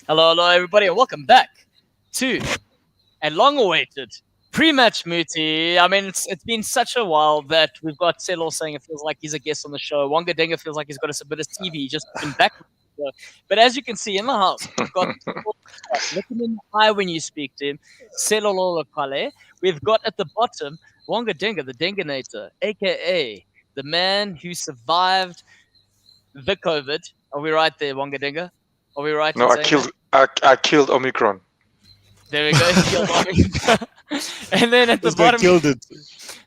Hello, hello, everybody, and welcome back to a long-awaited pre-match Muti. I mean, it's been such a while that we've got Selo saying it feels like he's a guest on the show. Wonga Denga feels like he's got to submit his TV just in back. But as you can see in the house, we've got looking in the eye when you speak to him, Selo Lolokale. We've got at the bottom Wonga Denga, the Denganator, aka the man who survived the COVID. Are we right there, Wonga Denga? Are we right No, in I saying killed. that? I killed Omicron. There we go. He killed Omicron. And then at the This guy killed it.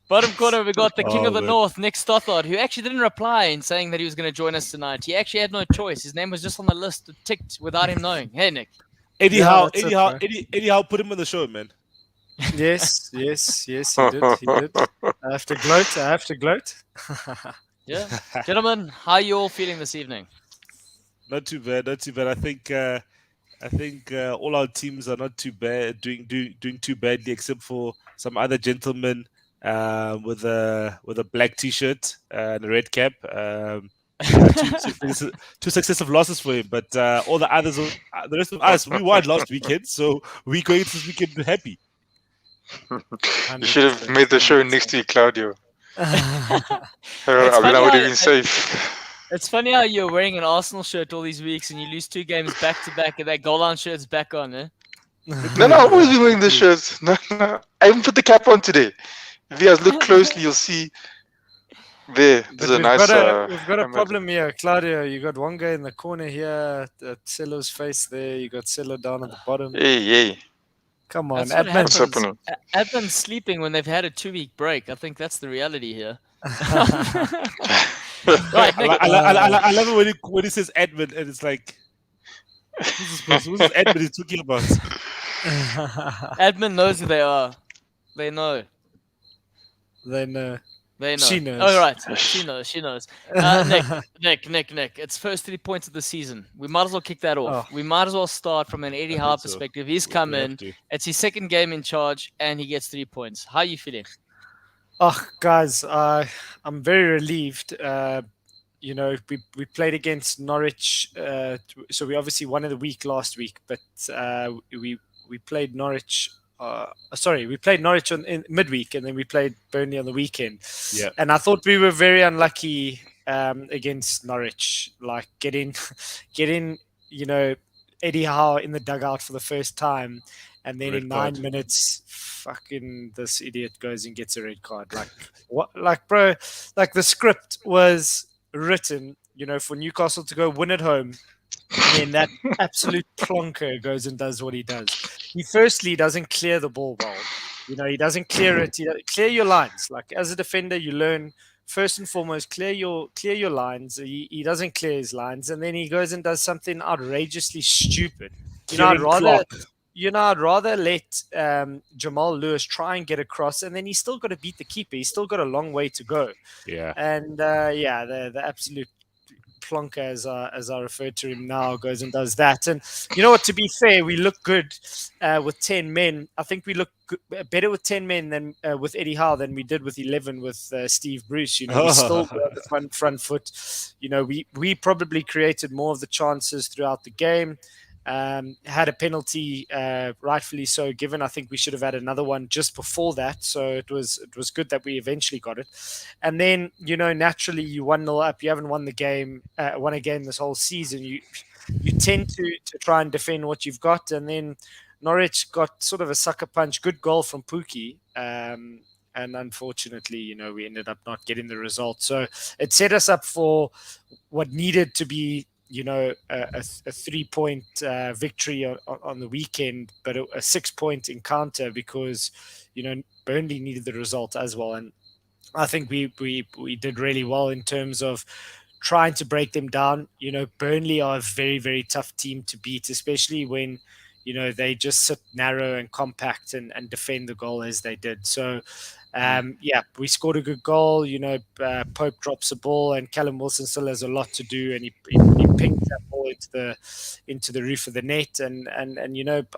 bottom corner, we got the King of the man. North, Nick Stothard, who actually didn't reply in saying that he was going to join us tonight. He actually had no choice. His name was just on the list, ticked without him knowing. Hey, Nick. Eddie Yeah, Howe, that's Eddie it, Howe, man. Eddie Howe put him on the show, man. Yes, he did. I have to gloat. Yeah. Gentlemen, how are you all feeling this evening? Not too bad. I think all our teams are not too bad, doing too badly, except for some other gentlemen with a black T-shirt and a red cap. Two successive losses for him, but all the others, the rest of us, we won last weekend, so we going into this weekend happy. You should have made the show next week, Claudio. I It's mean, I funny would how- have been safe. It's funny how you're wearing an Arsenal shirt all these weeks and you lose 2 games back to back and that goal line shirt's back on, eh? No, I've always been wearing the shirts. No. I even put the cap on today. If you guys look closely, you'll see there. But There's a we've nice. got a image. problem here, Claudio. You got Wonga in the corner here, at Celo's face there. You got Celo down at the bottom. Hey. Come on, That's what admin. What's happens. happening? Admin's sleeping when they've had a 2-week break. I think that's the reality here. Right, Nick. I love it when he says Edmund, and it's like, who's this person? Who's this Edmund he's talking about? Admin knows who they are. They know. Then They know. She knows. Oh, right. She knows. Nick. It's first 3 points of the season. We might as well kick that off. Oh. We might as well start from an Eddie I Howe think so. perspective. He's come We have in. to. It's his second game in charge, and he gets 3 points. How are you feeling? oh, guys, I'm very relieved. We played against Norwich, so we obviously won in the week last week, but we played Norwich. We played Norwich in midweek, and then we played Burnley on the weekend. Yeah. And I thought we were very unlucky against Norwich, like getting, Eddie Howe in the dugout for the first time, and then Red in card. 9 minutes, fucking this idiot goes and gets a red card. Like what? Like, bro, like the script was written, for Newcastle to go win at home. And then that absolute plonker goes and does what he does. He firstly doesn't clear the ball well. He doesn't clear it. Clear your lines. Like as a defender, you learn first and foremost clear your lines. He doesn't clear his lines, and then he goes and does something outrageously stupid. Kieran Clark. I'd rather let Jamal Lewis try and get across, and then he's still got to beat the keeper. He's still got a long way to go. Yeah. And the absolute plonker, as I refer to him now, goes and does that. And you know what? To be fair, we look good with 10 men. I think we look better with 10 men than with Eddie Howe than we did with 11 with Steve Bruce. We still got the front foot. We probably created more of the chances throughout the game. Had a penalty, rightfully so, given. I think we should have had another one just before that. So it was good that we eventually got it. And then, naturally you 1-0 up. You haven't won a game this whole season. You tend to try and defend what you've got. And then Norwich got sort of a sucker punch. Good goal from Pookie. And unfortunately, we ended up not getting the result. So it set us up for what needed to be a 3-point victory on the weekend, but a 6-point encounter because Burnley needed the result as well. And I think we did really well in terms of trying to break them down. Burnley are a very, very tough team to beat, especially when they just sit narrow and compact and defend the goal as they did. So we scored a good goal. Pope drops a ball, and Callum Wilson still has a lot to do, and he pings that ball into the roof of the net. And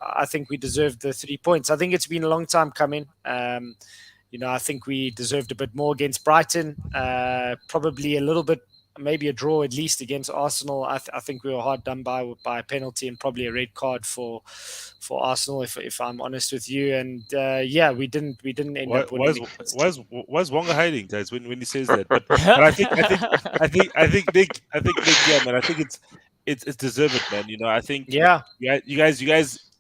I think we deserved the 3 points. I think it's been a long time coming. I think we deserved a bit more against Brighton. Probably a little bit maybe a draw at least against Arsenal. I think we were hard done by a penalty and probably a red card for Arsenal, if I'm honest with you. And yeah, we didn't end up winning. Why is Wonga hiding, guys, when he says that? But I think Nick, yeah, man. I think it's deserved, man. You know, I think Yeah, you guys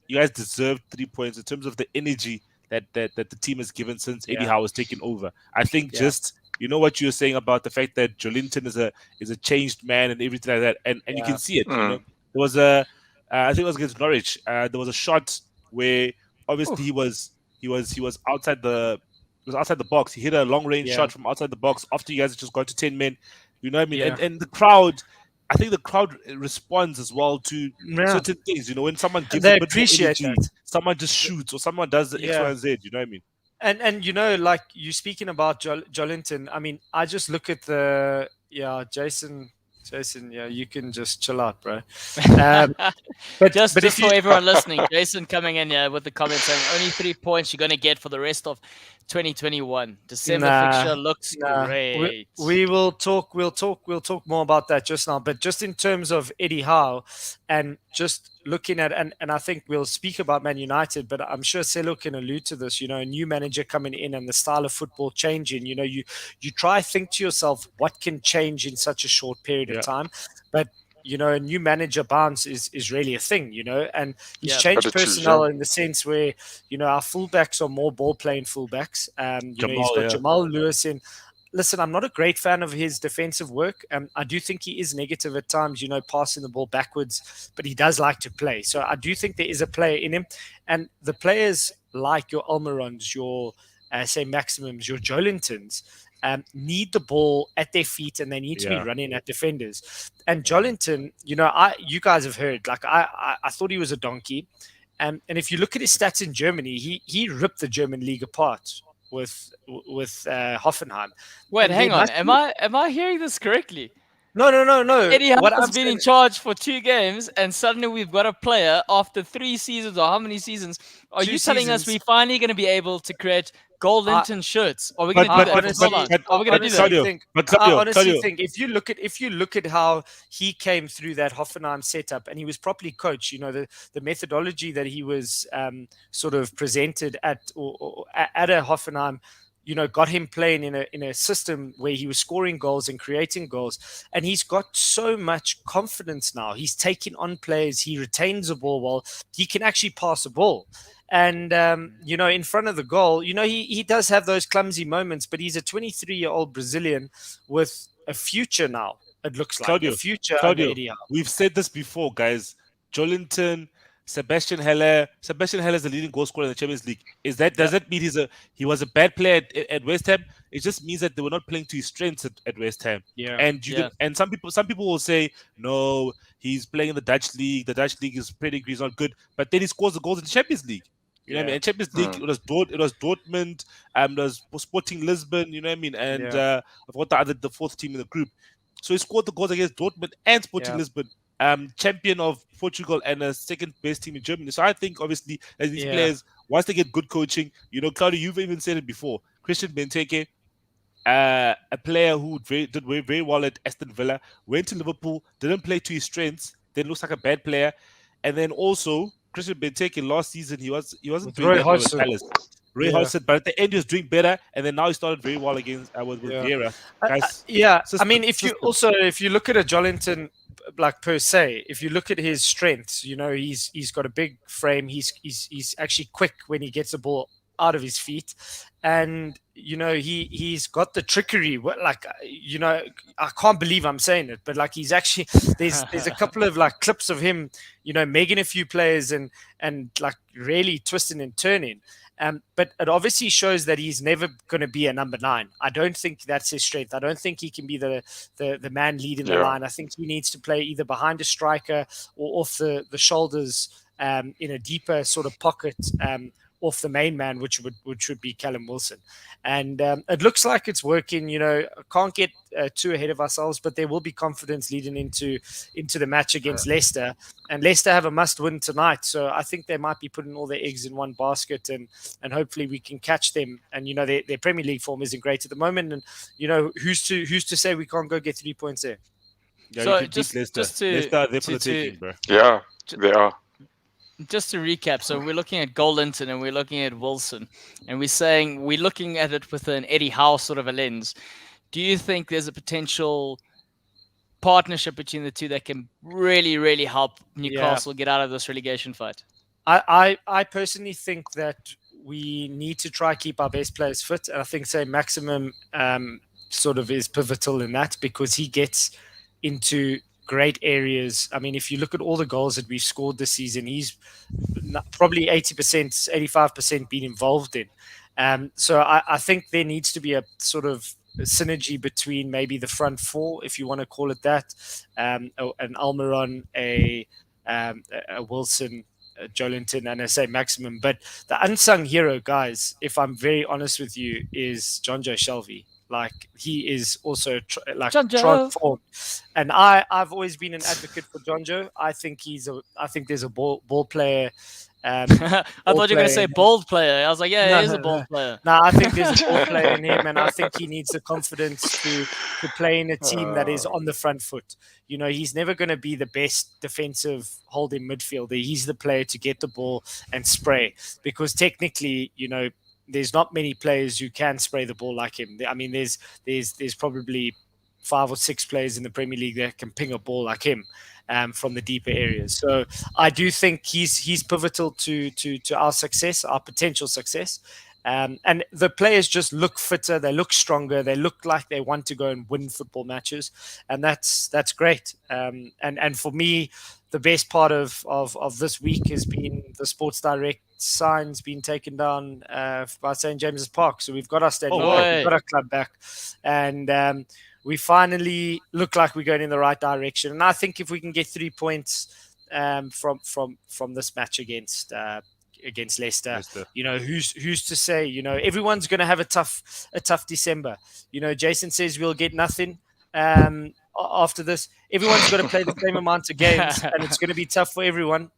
deserve 3 points in terms of the energy that the team has given since Eddie Howe has taken over. I think just you know what you were saying about the fact that Jolinton is a changed man and everything like that, and you can see it. You know, there was I think it was against Norwich. There was a shot where obviously he was outside the box. He hit a long range shot from outside the box after you guys had just got to 10 men. You know what I mean? And the crowd, I think the crowd responds as well to certain things. You know, when someone gives a bit more energy, someone just shoots or someone does the X, Y, and Z. You know what I mean? And you know, like you speaking about Jolinton, I mean, I just look at Jason, yeah, you can just chill out, bro. But for everyone listening, Jason coming in here with the comment saying only 3 points you're going to get for the rest of 2021. December fixture looks great. We will talk. We'll talk more about that just now. But just in terms of Eddie Howe, and just looking at and I think we'll speak about Man United, but I'm sure Selo can allude to this. You know, a new manager coming in and the style of football changing. You know, you try think to yourself what can change in such a short period of time, but you know, a new manager bounce is really a thing, you know, and he's changed personnel in the sense where, you know, our fullbacks are more ball playing fullbacks. You know, he's got Jamal Lewis in. Listen, I'm not a great fan of his defensive work. I do think he is negative at times, you know, passing the ball backwards, but he does like to play. So I do think there is a player in him. And the players like your Almirons, your, say, Maximums, your Jolintons, need the ball at their feet and they need to be running at defenders. And Jolinton, you know, you guys have heard, like I thought he was a donkey. And if you look at his stats in Germany, he ripped the German league apart with Hoffenheim. Wait, hang on. Am I hearing this correctly? No. Eddie Howe has been in charge for 2 games, and suddenly we've got a player after 3 seasons, or how many seasons? Are you telling us we're finally going to be able to create Goalloungetv shirts? Are we going to do that? Are we going to do that? I honestly think if you look at how he came through that Hoffenheim setup, and he was properly coached, you know, the methodology that he was sort of presented at a Hoffenheim, you know, got him playing in a system where he was scoring goals and creating goals. And he's got so much confidence now. He's taking on players. He retains the ball well. He can actually pass the ball. And, you know, in front of the goal, you know, he does have those clumsy moments, but he's a 23-year-old Brazilian with a future now. It looks like a future. Claudio, we've said this before, guys. Jolinton, Sebastian Haller is the leading goal scorer in the Champions League. Does that mean he was a bad player at West Ham? It just means that they were not playing to his strengths at West Ham. And some people will say, no, he's playing in the Dutch league. The Dutch league is pedigree is not good, but then he scores the goals in the Champions League. You know what I mean? In Champions League, it was Dortmund, it was Sporting Lisbon. You know what I mean? And I forgot the 4th team in the group. So he scored the goals against Dortmund and Sporting Lisbon. Champion of Portugal and a second best team in Germany. So I think obviously as these players, once they get good coaching, you know, Claudio, you've even said it before. Christian Benteke, a player who did very well at Aston Villa, went to Liverpool, didn't play to his strengths, then looks like a bad player. And then also Christian Benteke last season he wasn't doing that well with Palace. Ray Hodgson, but at the end he was doing better, and then now he started very well against with Vieira. Guys, I mean, if you look at a Jolinton, like per se, if you look at his strengths, you know, he's got a big frame. He's actually quick when he gets the ball out of his feet, and you know he's got the trickery. Like, you know, I can't believe I'm saying it, but like he's actually there's a couple of like clips of him, you know, making a few players and like really twisting and turning. But it obviously shows that he's never going to be a number 9. I don't think that's his strength. I don't think he can be the man leading the line. I think he needs to play either behind a striker or off the shoulders in a deeper sort of pocket off the main man, which would be Callum Wilson. And it looks like it's working. Can't get too ahead of ourselves, but there will be confidence leading into the match against Leicester. And Leicester have a must-win tonight, so I think they might be putting all their eggs in one basket, and hopefully we can catch them. And their Premier League form isn't great at the moment, and who's to say we can't go get 3 points there? Yeah, So you can beat Leicester. just to- Leicester, they're for to- the taking, bro. Yeah, they are. Just to recap, so we're looking at Goalloungentv and we're looking at Wilson, and we're looking at it with an Eddie Howe sort of a lens. Do you think there's a potential partnership between the two that can really, really help Newcastle get out of this relegation fight? I personally think that we need to try keep our best players fit, and I think Maximum sort of is pivotal in that, because he gets into great areas. I mean, if you look at all the goals that we've scored this season, he's probably 80%, 85% been involved in. So I think there needs to be a sort of synergy between maybe the front four, if you want to call it that, an Almiron, a Wilson, Joelinton, and I say Maximum. But the unsung hero, guys, if I'm very honest with you, is John Joe Shelvey. Like, he is also transformed, and I've always been an advocate for John Joe. I think there's a ball player. I thought you were going to say bold player. I was like, yeah, he's a bold player. No, I think there's a ball player in him, and I think he needs the confidence to play in a team that is on the front foot. He's never going to be the best defensive holding midfielder. He's the player to get the ball and spray, because technically, there's not many players who can spray the ball like him. I mean, there's probably 5 or 6 players in the Premier League that can ping a ball like him from the deeper areas. So I do think he's pivotal to our success, our potential success. And the players just look fitter, they look stronger, they look like they want to go and win football matches, and that's great. And for me, the best part of this week has been the Sports Direct signs being taken down by St. James's Park. So we've got our stadium back, we've got our club back, and we finally look like we're going in the right direction. And I think if we can get 3 points from this match against Leicester, who's to say? Everyone's going to have a tough December. Jason says we'll get nothing after this. Everyone's got to play the same amount of games, and it's going to be tough for everyone.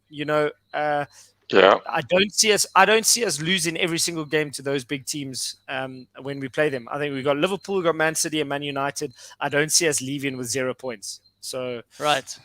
Yeah, I don't see us losing every single game to those big teams when we play them. I think we've got Liverpool, we've got Man City, and Man United. I don't see us leaving with 0 points. So right.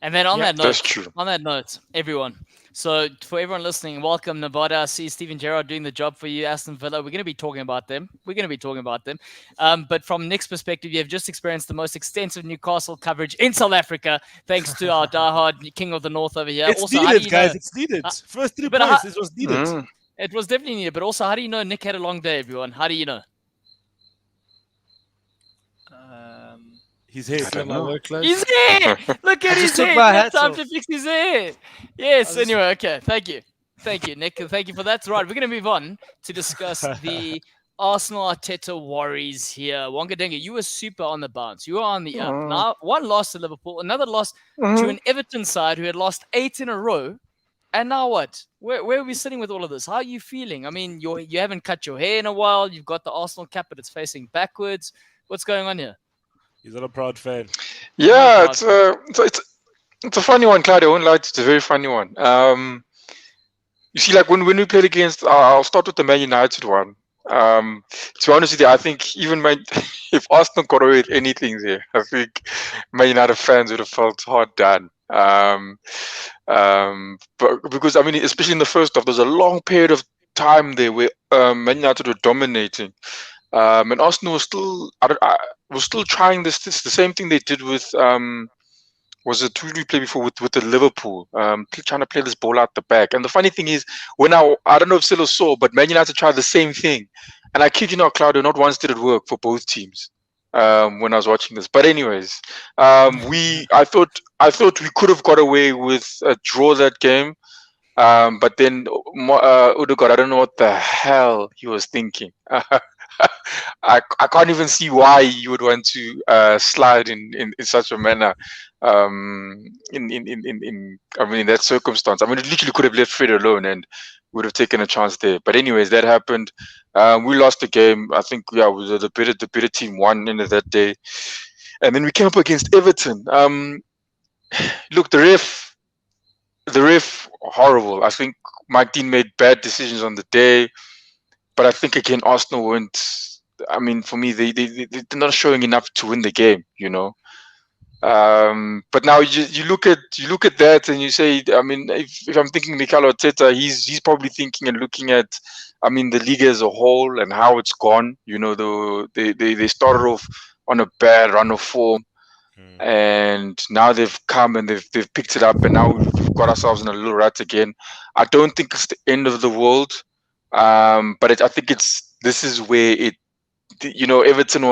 And then on that's true. On that note, everyone. So for everyone listening, welcome Nevada. I see Steven Gerrard doing the job for you. Aston Villa, we're going to be talking about them. But from Nick's perspective, you have just experienced the most extensive Newcastle coverage in South Africa, thanks to our diehard King of the North over here. It's also, needed, guys. It's needed. First 3 points, it was needed. It was definitely needed. But also, how do you know Nick had a long day, everyone? How do you know? His hair. His hair! Look at his hair. It's time to fix his hair. Yes, anyway, okay. Thank you, Nick. Thank you for that. Right, we're going to move on to discuss the Arsenal Arteta worries here. Wonga Denga, you were super on the bounce. You were on the up. Now, one loss to Liverpool, another loss to an Everton side who had lost 8 in a row. And now what? Where are we sitting with all of this? How are you feeling? I mean, you haven't cut your hair in a while. You've got the Arsenal cap, but it's facing backwards. What's going on here? He's not a proud fan. Yeah, it's a funny one, Claudio. I won't lie, it's a very funny one. You see, like when we played against, I'll start with the Man United one. To be honest with you, I think even if Arsenal got away with anything there, I think Man United fans would have felt hard done. But because I mean, especially in the first half, there's a long period of time there where Man United were dominating. And Arsenal was still trying this the same thing they did with was it who did we play before with the Liverpool, trying to play this ball out the back. And the funny thing is, when I don't know if Silo saw, but Man United tried the same thing, and I kid you not, Claudio, not once did it work for both teams when I was watching this. But anyways, I thought we could have got away with a draw that game. But then Udegaard, I don't know what the hell he was thinking. I can't even see why you would want to slide in such a manner. In I mean, in that circumstance, I mean, it literally could have left Fred alone and would have taken a chance there. But anyways, that happened. We lost the game. I think the better team won end of that day, and then we came up against Everton. Look, the ref horrible. I think Mike Dean made bad decisions on the day, but I think again Arsenal weren't. I mean, for me, they're not showing enough to win the game. But now you look at that and you say, I mean, if I'm thinking Mikel Arteta, he's probably thinking and looking at, I mean, the league as a whole and how it's gone. They started off on a bad run of form, and now they've come and they've picked it up, and now we've got ourselves in a little rut again. I don't think it's the end of the world, but I think this is where Everton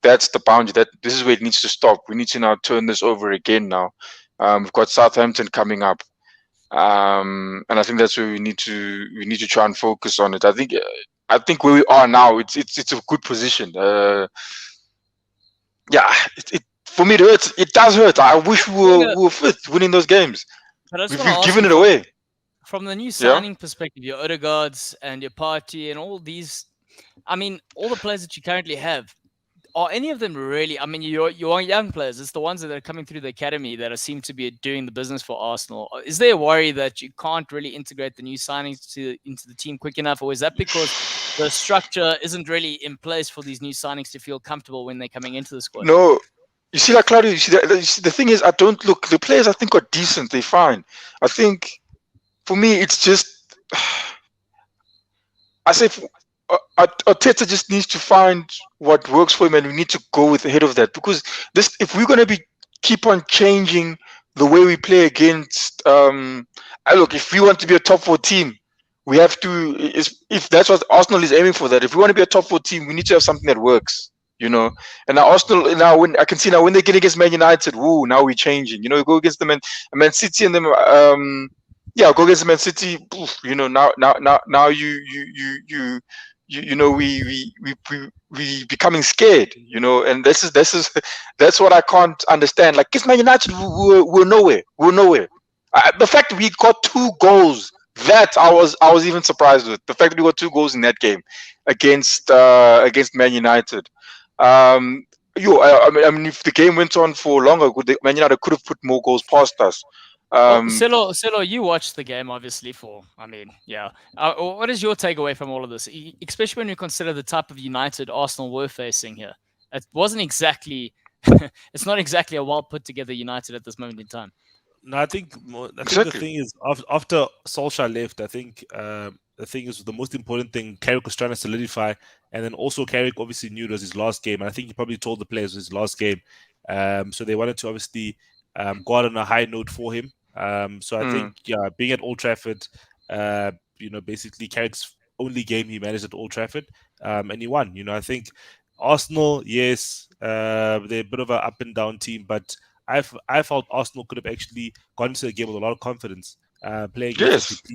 that's the boundary. This is where it needs to stop. We need to now turn this over again now. We've got Southampton coming up, and I think that's where we need to try and focus on it. I think where we are now, it's a good position. For me, it hurts. It does hurt. I wish we were fifth, winning those games. We've given it away. From the new signing perspective, your Odegaards and your Partey and all these, I mean, all the players that you currently have, are any of them really? I mean, your young players, it's the ones that are coming through the academy that seem to be doing the business for Arsenal. Is there a worry that you can't really integrate the new signings into the team quick enough, or is that because the structure isn't really in place for these new signings to feel comfortable when they're coming into the squad? No. You see, like Claudio, the thing is, the players I think are decent. They're fine. I think, for me, it's just, I say, Arteta just needs to find what works for him, and we need to go with ahead of that. Because if we're going to keep on changing the way we play against, look, if we want to be a top 4 team, we have to. If that's what Arsenal is aiming for, that if we want to be a top 4 team, we need to have something that works. And now Arsenal, when I can see now when they get against Man United, now we're changing. We go against the Man City and them. Go against the Man City. Now we becoming scared. And that's what I can't understand. Like against Man United, we're nowhere. The fact that we got 2 goals. That I was even surprised with. The fact that we got 2 goals in that game against Man United. I mean, if the game went on for longer, Man United could have put more goals past us. Selo, you watched the game, obviously. What is your takeaway from all of this, especially when you consider the type of United Arsenal were facing here? It wasn't exactly. It's not exactly a well put together United at this moment in time. No, I think the thing is, after Solskjaer left, I think the thing is the most important thing Carrick was trying to solidify, and then also Carrick obviously knew it was his last game, and I think he probably told the players it was his last game. So they wanted to obviously go out on a high note for him. So I think, being at Old Trafford, basically Carrick's only game he managed at Old Trafford, and he won. I think Arsenal, yes, they're a bit of an up and down team, but I felt Arsenal could have actually gone into the game with a lot of confidence, playing against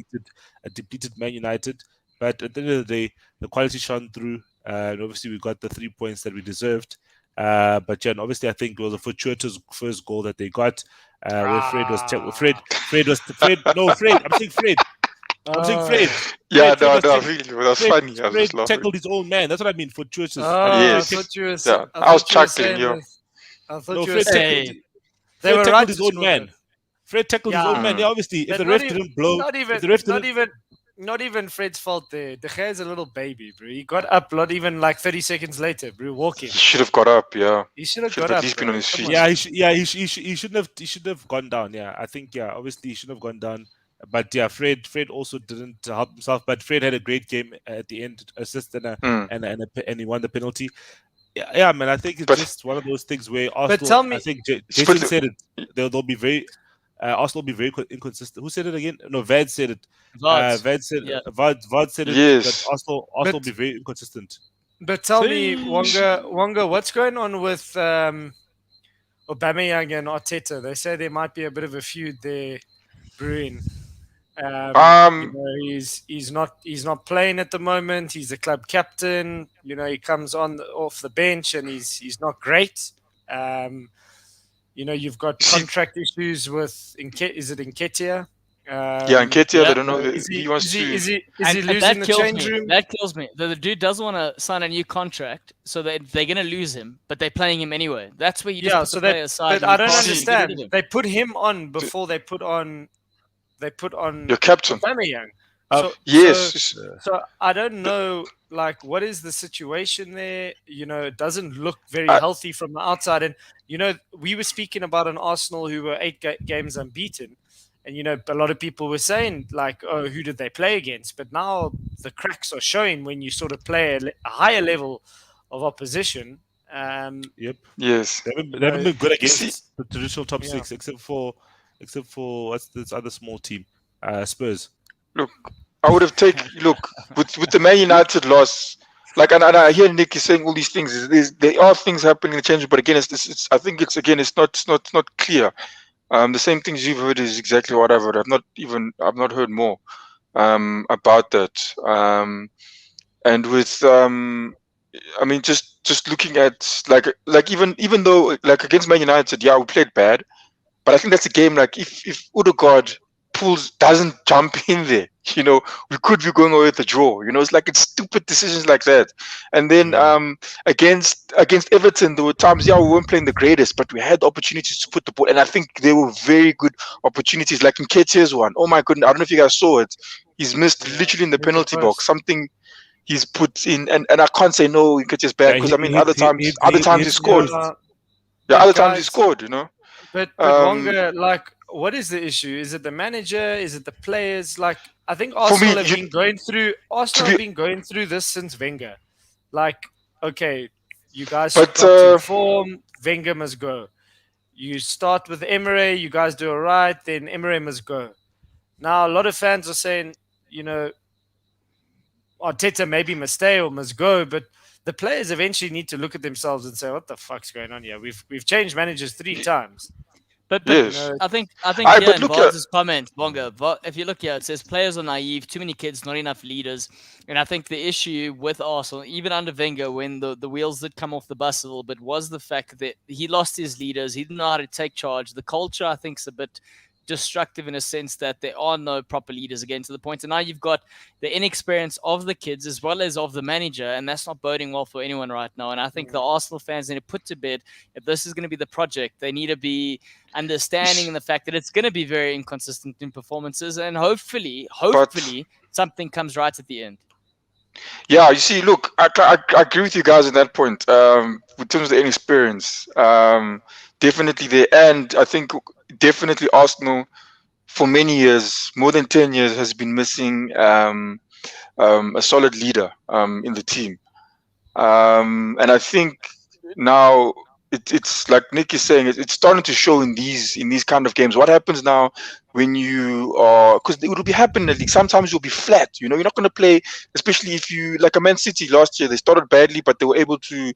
a depleted Man United. But at the end of the day, the quality shone through, and obviously we got the 3 points that we deserved. But and obviously I think it was a fortuitous first goal that they got, where Fred was. I'm saying Fred. Yeah, no, that's funny. Fred tackled his own man. That's what I mean. Fortuitous. Yes. I was chuckling, yo. I thought you were saying they were tackled his own man. Fred tackled his own man. Yeah, obviously, if the ref didn't blow, not even Fred's fault there. De Gea's a little baby, bro. He got up not even like 30 seconds later, bro, walking. He should have got up, yeah. He should have got up. He's been on his feet. Yeah, he should have gone down. Yeah, I think obviously he should have gone down. But yeah, Fred also didn't help himself. But Fred had a great game at the end, assist and he won the penalty. Yeah, man. I think it's just one of those things where Arsenal. But tell me, I think Jason said it. They'll be very. Arsenal will be very inconsistent. Who said it again? No, Vad said it. Vad said it. Yes. But Arsenal will be very inconsistent. But tell me, Wonga, what's going on with Aubameyang and Arteta? They say there might be a bit of a feud there brewing. Um, He's not playing at the moment. He's the club captain. He comes off the bench and he's not great. You've got See- contract issues with is it Nketiah? yeah, and Ketia, yeah. I don't know. Is He he wants to. losing that the kills change me. room? That kills me. The dude doesn't want to sign a new contract, so they're going to lose him, but they're playing him anyway. That's where you just put the player aside. But I don't get rid of understand. him. They put him on before they put on Your captain. Aubameyang. Yes. So I don't know, like, what is the situation there? It doesn't look very I- healthy from the outside. And we were speaking about an Arsenal who were 8 games unbeaten, and a lot of people were saying, like, oh, who did they play against? But now the cracks are showing when you sort of play a higher level of opposition. Yep. Yes. They haven't been good See- against the traditional top Yeah. six, except for what's this other small team, Spurs. Look, I would have taken with the Man United loss. Like, and I hear Nick is saying all these things. There are things happening in the change, but again, it's I think it's not clear. The same things you've heard is exactly what I've heard. I've not heard more about that. And with I mean, just looking at like even though like against Man United, yeah, we played bad, but I think that's a game like if Odegaard doesn't jump in there, we could be going away with a draw. It's stupid decisions like that. And then against Everton, there were times, we weren't playing the greatest, but we had opportunities to put the ball, and I think they were very good opportunities. Like in Nketiah's one, oh my goodness, I don't know if you guys saw it. He's missed literally in the penalty box something he's put in, and I can't say no, Nketiah's bad because other times he scored. Other times he scored. But Wonga, like, what is the issue? Is it the manager? Is it the players? Like, I think Arsenal have been going through this since Wenger. Like, okay, you guys got in form, Wenger must go. You start with Emery, you guys do all right, then Emery must go. Now, a lot of fans are saying, Arteta maybe must stay or must go, but the players eventually need to look at themselves and say, "What the fuck's going on here? We've changed managers 3 times." But yes. I think but here in look Vaz's comment, Bonga, if you look here, it says players are naive, too many kids, not enough leaders. And I think the issue with Arsenal, even under Wenger, when the wheels did come off the bus a little bit, was the fact that he lost his leaders. He didn't know how to take charge. The culture, I think, is a bit destructive in a sense that there are no proper leaders again to the point. And now you've got the inexperience of the kids as well as of the manager, and that's not boding well for anyone right now. And I think the Arsenal fans need to put to bed, if this is going to be the project, they need to be understanding in the fact that it's going to be very inconsistent in performances, and hopefully something comes right at the end. Yeah, you see, look, I agree with you guys on that point. In terms of the inexperience, definitely there, and I think definitely Arsenal for many years, more than 10 years, has been missing a solid leader in the team, and I think now it's like Nick is saying, it's starting to show in these kind of games. What happens now when you are, because it will be happening in the league. Sometimes you'll be flat. You're not going to play, especially if you like a Man City last year. They started badly, but they were able to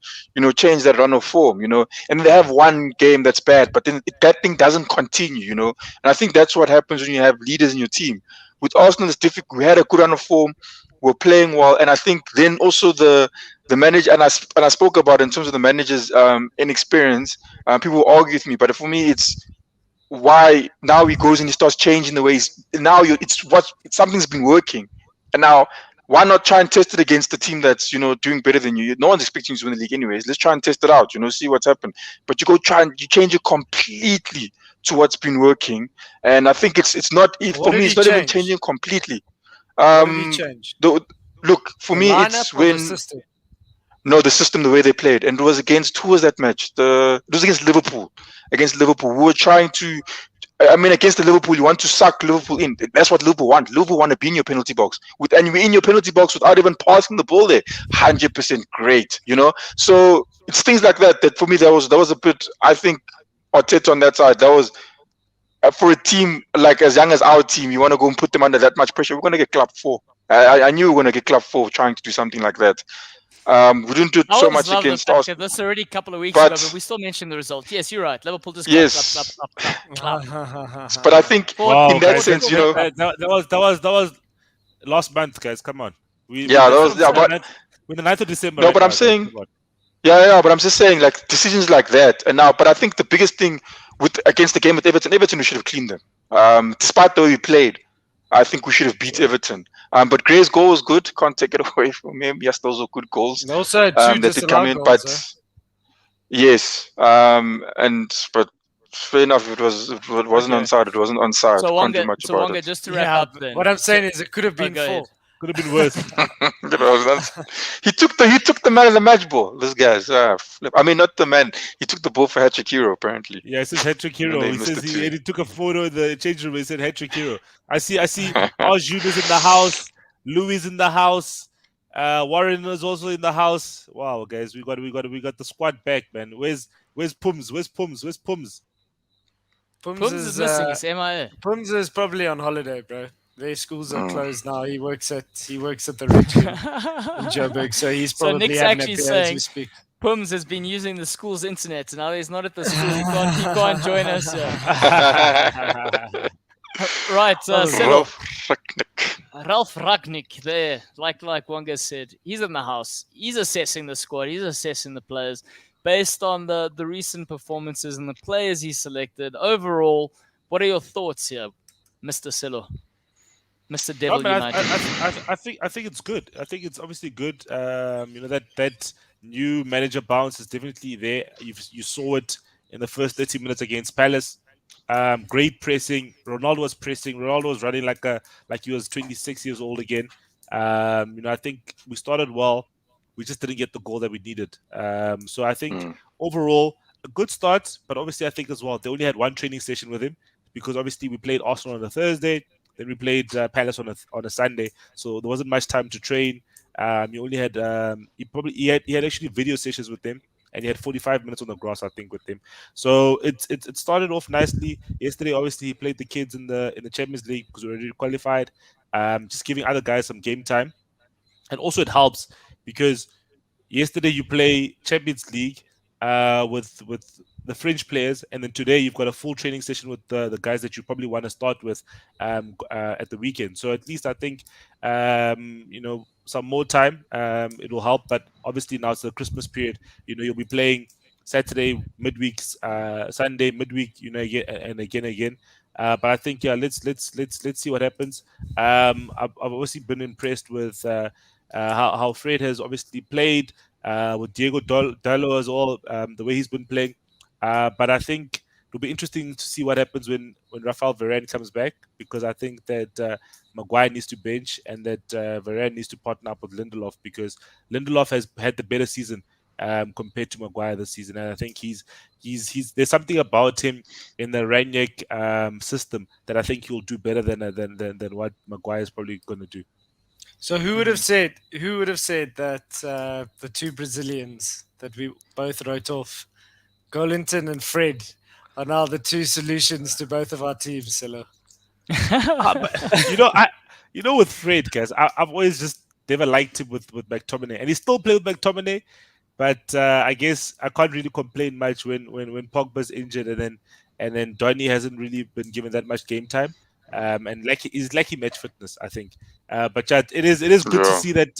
change that run of form. And they have one game that's bad, but then that thing doesn't continue. And I think that's what happens when you have leaders in your team. With Arsenal, it's difficult. We had a good run of form. We're playing well, and I think then also the manager, and I spoke about it in terms of the manager's inexperience. People will argue with me, but for me, it's why now he goes and he starts changing the ways. Now something's been working, and now why not try and test it against the team that's doing better than you? No one's expecting you to win the league anyways. Let's try and test it out. See what's happened. But you go try and you change it completely to what's been working, and I think it's not. For me, it's not even changing completely. What did he change? Look, for me, it's when the system, the way they played, and it was against who was that match? It was against Liverpool. Against Liverpool, we were trying to. I mean, against the Liverpool, you want to suck Liverpool in. That's what Liverpool want. Liverpool want to be in your penalty box, and you're in your penalty box without even passing the ball there. 100% great, So it's things like that for me that was a bit. I think Arteta on that side, that was. For a team like as young as our team, you want to go and put them under that much pressure. We're going to get clapped for. I knew we were going to get clapped for trying to do something like that. We didn't do I so always much love the against fact Arsenal. that this is already a couple of weeks ago, But but we still mentioned the result. Yes, you're right. Liverpool just yes, clap. but I think Forward, Wow, in that guys, sense, that was last month, guys. Come on, yeah, that That's what was I'm yeah. saying. we're the 9th of December No, right but I'm now, guys. saying Come on. yeah, but I'm just saying like decisions like that. And now, but I think the biggest thing with against the game with Everton, we should have cleaned them. Despite the way we played, I think we should have beat Everton. But Gray's goal was good. Can't take it away from him. Yes, those were good goals. And also 2 That did come disallowed in, goals. but yes, but fair enough. It wasn't Okay. onside. It wasn't onside. So Can't do Wonga, much about it. just to wrap Yeah, up but then. what I'm saying is it could have Oh, been go ahead. 4. Could have been worse. He took the man of the match ball. This guy's flip. I mean, not the man. He took the ball for hat-trick hero apparently. Yeah, it says hat-trick And then hero. they He missed says it too. he took a photo in the change room. He said hat-trick hero. I see Arjun is in the house. Louis is in the house. Warren is also in the house. Wow, guys, we got the squad back, man. Where's Pums? Where's Pums? Pums is missing. It's MIA. Pums is probably on holiday, bro. Their schools are Mm. closed now. He works at the Ridge in Joburg, so he's So probably Nick's having a actually beer as saying we speak. Pums has been using the school's internet, and now he's not at the school. He can't join us. Yeah. Right, Silo. Ralf Rangnick. Ralf Rangnick there, like Wonga said, he's in the house. He's assessing the squad. He's assessing the players based on the recent performances and the players he selected. Overall, what are your thoughts here, Mr. Silo? Mr. Devil United. I think it's good. I think it's obviously good. That new manager bounce is definitely there. You saw it in the first 30 minutes against Palace. Great pressing. Ronaldo was pressing. Ronaldo was running like he was 26 years old again. I think we started well. We just didn't get the goal that we needed. So I think overall a good start, but obviously I think as well they only had one training session with him because obviously we played Arsenal on a Thursday. Then we played Palace on a Sunday, so there wasn't much time to train. He only had he had actually video sessions with them, and he had 45 minutes on the grass, I think, with them. So it started off nicely. Yesterday, obviously, he played the kids in the Champions League because we already qualified. Just giving other guys some game time, and also it helps because yesterday you play Champions League with the French players, and then today you've got a full training session with the guys that you probably want to start with at the weekend. So at least I think some more time it will help. But obviously now it's the Christmas period. You'll be playing Saturday midweek, Sunday midweek. Again and again. But I think let's see what happens. I've obviously been impressed with how Fred has obviously played. With Diego Dallo as well, the way he's been playing. But I think it'll be interesting to see what happens when Rafael Varane comes back, because I think that Maguire needs to bench and that Varane needs to partner up with Lindelof, because Lindelof has had the better season compared to Maguire this season, and I think he's there's something about him in the Rangnick system that I think he'll do better than what Maguire is probably going to do. So who would have said that the two Brazilians that we both wrote off, Goalloungtv and Fred, are now the two solutions to both of our teams, Silo? With Fred, guys, I've always just never liked him with McTominay, and he still plays with McTominay. But I guess I can't really complain much when Pogba's injured and then Donny hasn't really been given that much game time. And he's lacking match fitness, I think. But it is good to see that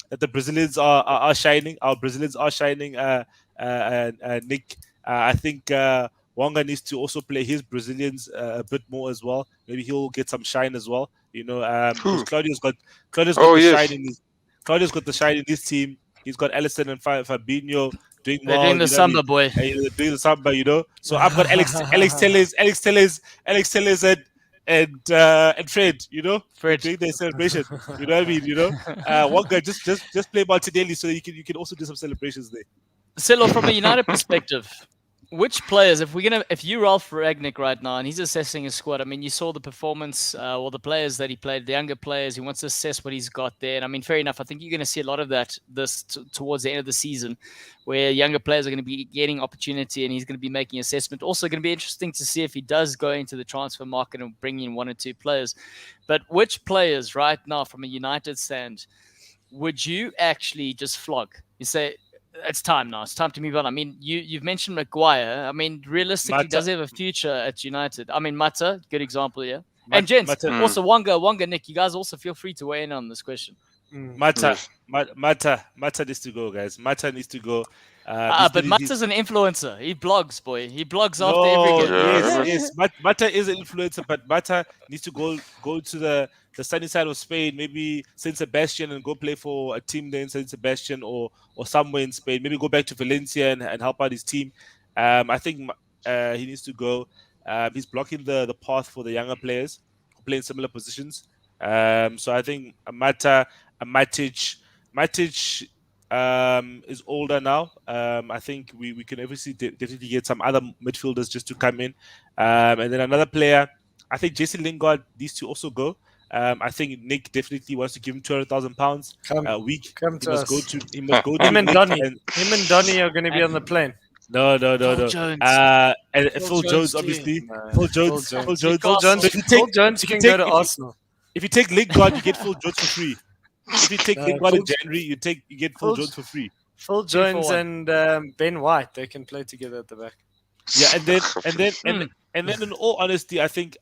the Brazilians are shining. Our Brazilians are shining. Nick, I think Wonga needs to also play his Brazilians a bit more as well. Maybe he'll get some shine as well. Because Claudio's got the shine in his Claudio's got the shine in his team. He's got Alisson and Fabinho doing well. They're doing the samba, boy. Doing the samba, So I've got Alex Telles, and Fred, Fred doing their celebration. You know what I mean? One guy just play Martinelli so that you can also do some celebrations there. Silo, from a United perspective, which players, if you Ralf Rangnick right now and he's assessing his squad, I mean, you saw the performance or the players that he played, the younger players, he wants to assess what he's got there. And I mean, fair enough. I think you're going to see a lot of that towards the end of the season, where younger players are going to be getting opportunity and he's going to be making assessment. Also going to be interesting to see if he does go into the transfer market and bring in one or two players. But which players right now from a United stand would you actually just flog? You say, it's time now. It's time to move on. I mean, you've mentioned Maguire. I mean, realistically, Mata. does he have a future at United? I mean, Mata, good example, yeah. Mat- And gents, Mata- also Wonga, Nick, you guys also feel free to weigh in on this question. Mata needs to go, guys. Mata needs to go. But Mata's an influencer. He blogs, boy. He blogs after every game. Yeah. Yes. Mata is an influencer, but Mata needs to go to the sunny side of Spain, maybe Saint Sebastian, and go play for a team there in Saint Sebastian or somewhere in Spain. Maybe go back to Valencia and help out his team. I think he needs to go. He's blocking the path for the younger players who play in similar positions. So I think Matic is older now. I think we can obviously definitely get some other midfielders just to come in. And then another player, I think Jesse Lingard needs to also go. I think Nick definitely wants to give him £200,000 a week. Come He to must us. go to Him and Nick Donny. Him and Donny are going to be on the plane. No. Phil Jones. And Phil Phil Jones Jones, too. obviously. No. Phil Jones. Phil So Jones. if you Phil take- Jones if you can take- go to if you- Arsenal. If you take Lingard, you get Phil Jones for free. If you take No, Lingard in Phil- January, you get Phil- Phil Jones for free. Phil 2 for Jones 1. and Ben White, they can play together at the back. Yeah, and then in all honesty, I think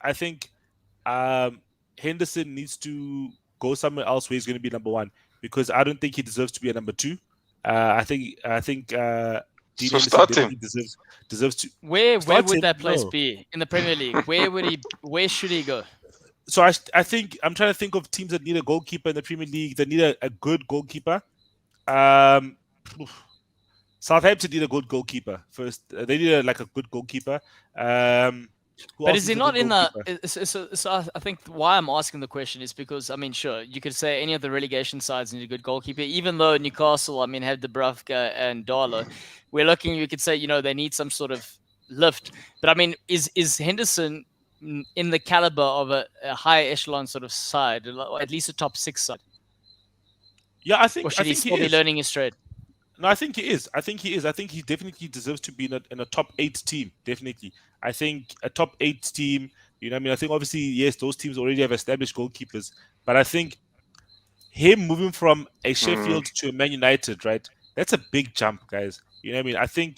Henderson needs to go somewhere else where he's going to be number one, because I don't think he deserves to be a number two. I think Dean So Henderson start him. definitely deserves to. Where Start would him? that place No. be in the Premier League? Where should he go? So I think I'm trying to think of teams that need a goalkeeper in the Premier League, that need a good goalkeeper. Southampton need a good goalkeeper first. They need a good goalkeeper. Who But else is he a not good in the? goalkeeper? So I think why I'm asking the question is because I mean, sure, you could say any of the relegation sides need a good goalkeeper. Even though Newcastle, I mean, have Dubravka and Darlow, we're looking. You could say they need some sort of lift. But I mean, is Henderson in the caliber of a high echelon sort of side, or at least a top 6 side, Yeah, I think or should he he still be is. learning his trade? No, I think he is. I think he definitely deserves to be in a top 8 team. Definitely. I think a top 8 team, I mean, I think obviously, yes, those teams already have established goalkeepers, but I think him moving from a Sheffield to a Man United, right? That's a big jump, guys. You know what I mean? I think,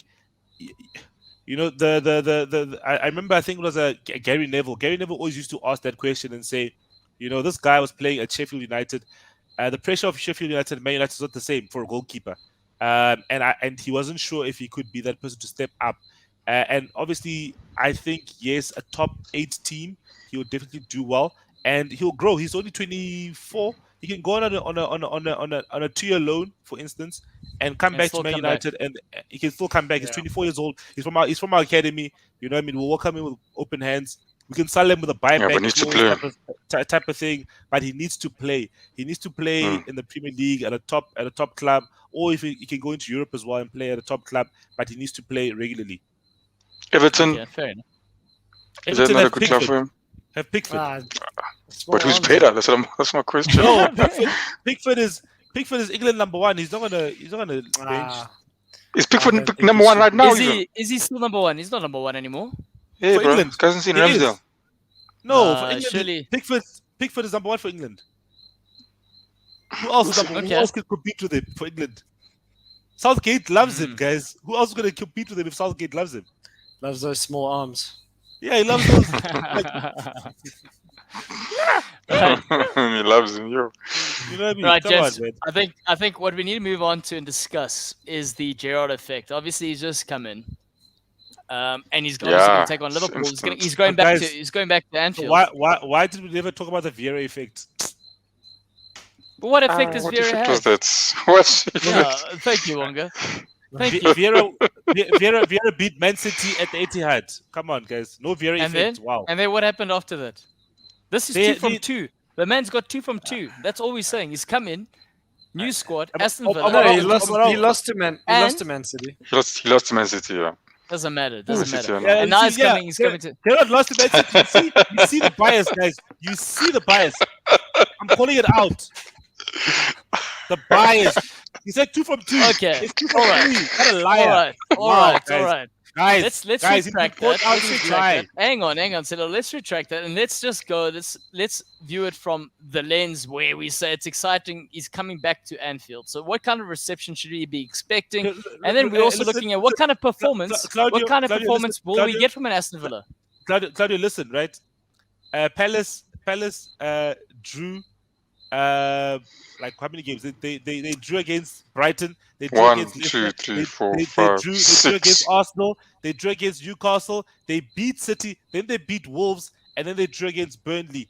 I remember, I think it was Gary Neville. Gary Neville always used to ask that question and say, this guy was playing at Sheffield United. The pressure of Sheffield United and Man United is not the same for a goalkeeper. And he wasn't sure if he could be that person to step up. And obviously, I think, yes, a top 8 team, he will definitely do well, and he'll grow. He's only 24. He can go on a 2-year loan, for instance, and come And back to still Man come back. United, and he can still come back. He's Yeah. 24 years old. He's from our academy. You know what I mean? We'll welcome him with open hands. We can sell him with a buyback but needs to clause play. type of thing. But he needs to play. He needs to play in the Premier League at a top club, or if he can go into Europe as well and play at a top club. But he needs to play regularly. Everton, Yeah, fair enough. is that Everton not a have good club for him? Have Pickford. Small But who's arms. better? That's my question. No, Pickford is England number one. He's not gonna bench. Is Pickford I don't think number he one should. right now? Is Even? he still number 1? He's not number 1 anymore. Yeah, For bro. England, This guy hasn't seen he is. Ramsdale. No, for England, surely. Pickford is number one for England. Who else is number? Okay. Who else can compete with him for England? Southgate loves him, guys. Who else is gonna compete with him if Southgate loves him? Loves those small arms. Yeah, he loves those. He loves him, yo. You know what I mean? Right, Come on, gents. man. I think what we need to move on to and discuss is the Gerrard effect. Obviously, he's just come in, and he's obviously going Yeah, to take on it's Liverpool. instant. He's going But back guys, to Anfield. Why did we never talk about the Vieira effect? But what effect does What Vieira effect have? was that? What? Yeah, thank you, Wonga. Thank you. Vieira beat Man City at the Etihad. Come on, guys. No Vieira And effect. then, Wow. and then what happened after that? This is 2 from 2. The man's got 2 from 2. That's all we're saying. He's come in, new squad, Aston Villa. No, he Amaral. lost to Man. He And- lost to Man City. He lost to Man City, yeah. Doesn't matter. Man Doesn't City, matter. yeah, And now he's coming. He's coming to. Gerrard lost to Man City. You see the bias, guys. You see the bias. I'm calling it out. The bias. He said 2 from 2. Okay. It's 2 All from right. 3. What a liar. All right. All Wow, right. guys. All right. Guys, let's guys, retract he put that. out Let's his retract lie. that. Hang on, Silo. Let's retract that and let's just go. Let's view it from the lens where we say it's exciting. He's coming back to Anfield. So what kind of reception should we be expecting? And then we're also looking at what kind of performance. Claudio, what kind of Claudio, performance listen, will we Claudio. get from an Aston Villa? Claudio, listen, right? Palace drew like how many games? They drew against Brighton. They drew 1, against 2, Leicester. 3, They, 4, they, 5, they drew 6. against Arsenal. They drew against Newcastle. They beat City. Then they beat Wolves, and then they drew against Burnley.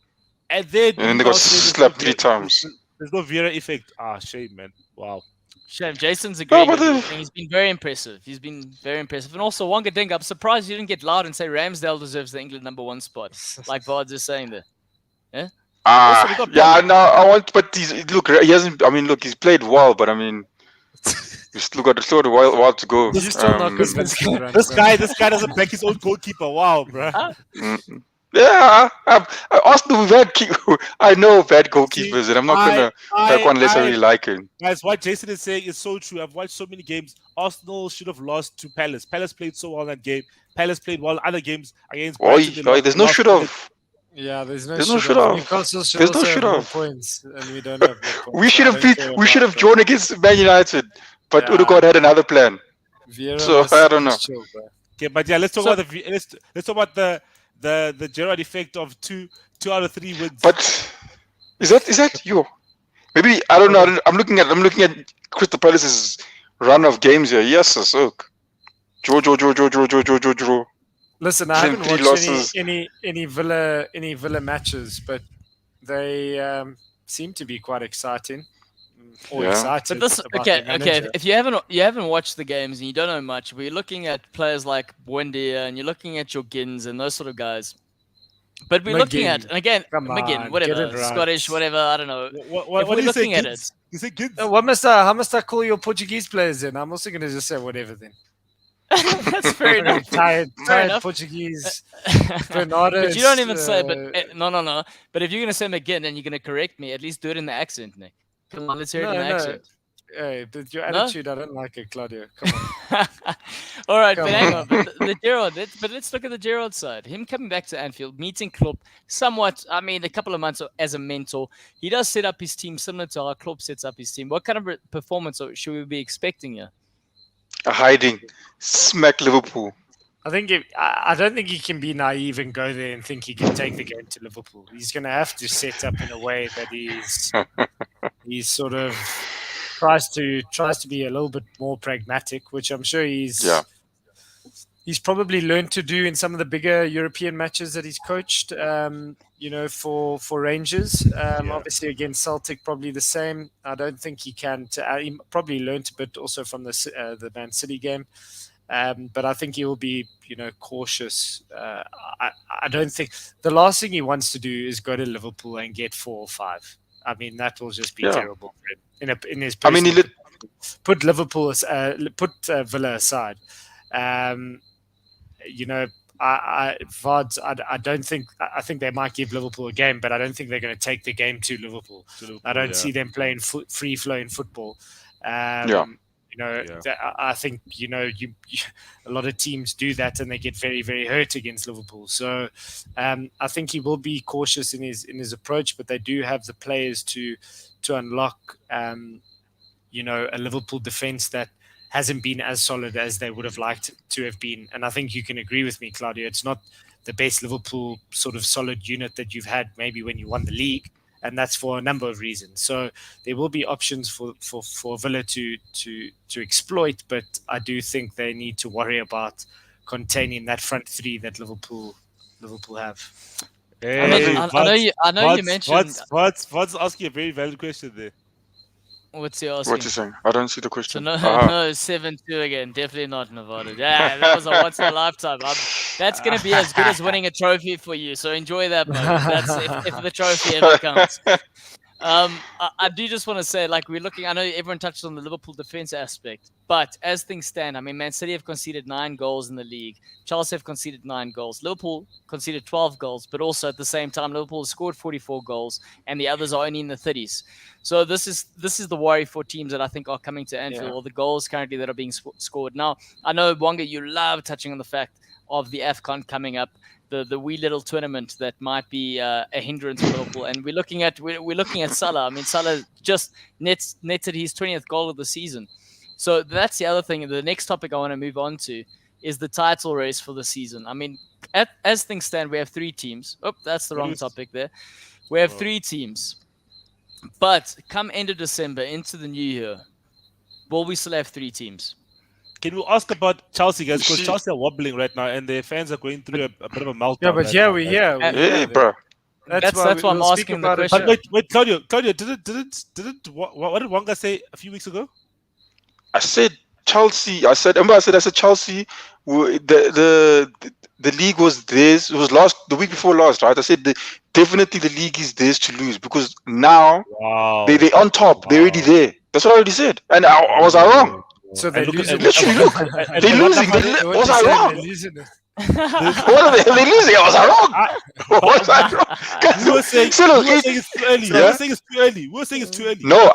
And then And they got slapped 3 times. There's no Vieira effect. Ah, shame, man. Wow. Shame. Jason's No, agreeing but with everything. He's been very impressive. And also, Wonga Dinga, I'm surprised you didn't get loud and say Ramsdale deserves the England #1 spot, like Vards is saying there. Yeah? Also, we got yeah, no, I want, but he hasn't. I mean, look, he's played well, but I mean, he's still got a while to go. He's still not convinced. This guy doesn't back his own goalkeeper. Wow, bro. Yeah, Arsenal, we've had I know bad goalkeepers, and I'm not gonna back one unless I really like him. Guys, what Jason is saying is so true. I've watched so many games. Arsenal should have lost to Palace. Palace played so well in that game. Palace played well other games against Brighton. There's no should have. Yeah, there's no should have. Newcastle should There's no also should have more have. points, and we don't have more points. We should have drawn against Man United, but Odegaard had another plan. Vieira So I don't know. chill, bro. Okay, but yeah, let's talk about let's talk about the Gerrard effect of two out of 3 wins. But is that you? Maybe I don't know. I'm looking at Crystal Palace's run of games here. Yes, so draw. Listen, I haven't 3 watched losses. any Villa matches, but they seem to be quite exciting. Or Yeah. excited. But this, about their manager. if you haven't watched the games and you don't know much, we're looking at players like Buendia and you're looking at your Gins and those sort of guys. But we're looking at, and again, Come on, McGinn, get whatever, it right. Scottish, whatever, I don't know. What If we're do you say, looking at Gids? You say Gids? How must I call your Portuguese players then? I'm also going to just say whatever then. That's fair enough. Tired enough. Portuguese. Bernardo. But you don't even say, no. But if you're going to say McGinn and you're going to correct me, at least do it in the accent, Nick. Come on, let's hear it in the accent. Hey, but your attitude, I don't like it, Claudio. Come on. All right, Come but hang on. But the Gerrard, but let's look at the Gerrard side. Him coming back to Anfield, meeting Klopp, somewhat, I mean, a couple of months as a mentor. He does set up his team similar to how Klopp sets up his team. What kind of performance should we be expecting here? Hiding, smack Liverpool. I don't think he can be naive and go there and think he can take the game to Liverpool. He's going to have to set up in a way that he's sort of tries to be a little bit more pragmatic, which I'm sure he's probably learned to do in some of the bigger European matches that he's coached. For Rangers, obviously against Celtic, probably the same. I don't think he can. He probably learned a bit also from the Man City game. But I think he will be, cautious. I don't think the last thing he wants to do is go to Liverpool and get 4 or 5. I mean, that will just be terrible for him. In his put Liverpool, put Villa aside. Vards, I don't think. I think they might give Liverpool a game, but I don't think they're going to take the game to Liverpool. I don't see them playing free flowing football. I think a lot of teams do that and they get very, very hurt against Liverpool. So I think he will be cautious in his approach, but they do have the players to unlock a Liverpool defense that hasn't been as solid as they would have liked to have been. And I think you can agree with me, Claudio. It's not the best Liverpool sort of solid unit that you've had maybe when you won the league. And that's for a number of reasons. So there will be options for Villa to exploit, but I do think they need to worry about containing that front 3 that Liverpool have. Hey, I know you mentioned. What's asking a very valid question there? What's he asking? What you saying? I don't see the question. So no 7-2 again. Definitely not Nevada. Yeah, that was a once in a lifetime. That's going to be as good as winning a trophy for you. So enjoy that moment. That's if the trophy ever comes. I do just want to say, like, we're looking. I know everyone touched on the Liverpool defense aspect. But as things stand, I mean, Man City have conceded 9 goals in the league. Chelsea have conceded 9 goals. Liverpool conceded 12 goals, but also at the same time, Liverpool has scored 44 goals, and the others are only in the 30s. So this is the worry for teams that I think are coming to Anfield, or the goals currently that are being scored. Now, I know, Wonga, you love touching on the fact of the AFCON coming up, the wee little tournament that might be a hindrance for Liverpool. And we're looking at Salah. I mean, Salah just netted his 20th goal of the season. So that's the other thing. The next topic I want to move on to is the title race for the season. I mean, as things stand, we have 3 teams. Oh, that's the wrong topic there. We have 3 teams. But come end of December, into the new year, will we still have 3 teams? Can we ask about Chelsea, guys? Because Chelsea are wobbling right now, and their fans are going through a bit of a meltdown. Yeah, but right yeah, now, we guys. yeah, Yeah, bro. That's why I'm we'll asking the speak about it. question. But wait, Claudio, didn't what did Wanga say a few weeks ago? I said Chelsea. I said Chelsea. The league was theirs. It was the week before last, right? I said definitely the league is theirs to lose because now they on top. They're already there. That's what I already said. And was I wrong? So they're losing. Literally, look, they're losing. Was I wrong? What are they losing? Was I wrong? Was I wrong? We were saying it's too early. Yeah? We were saying it's too early. No,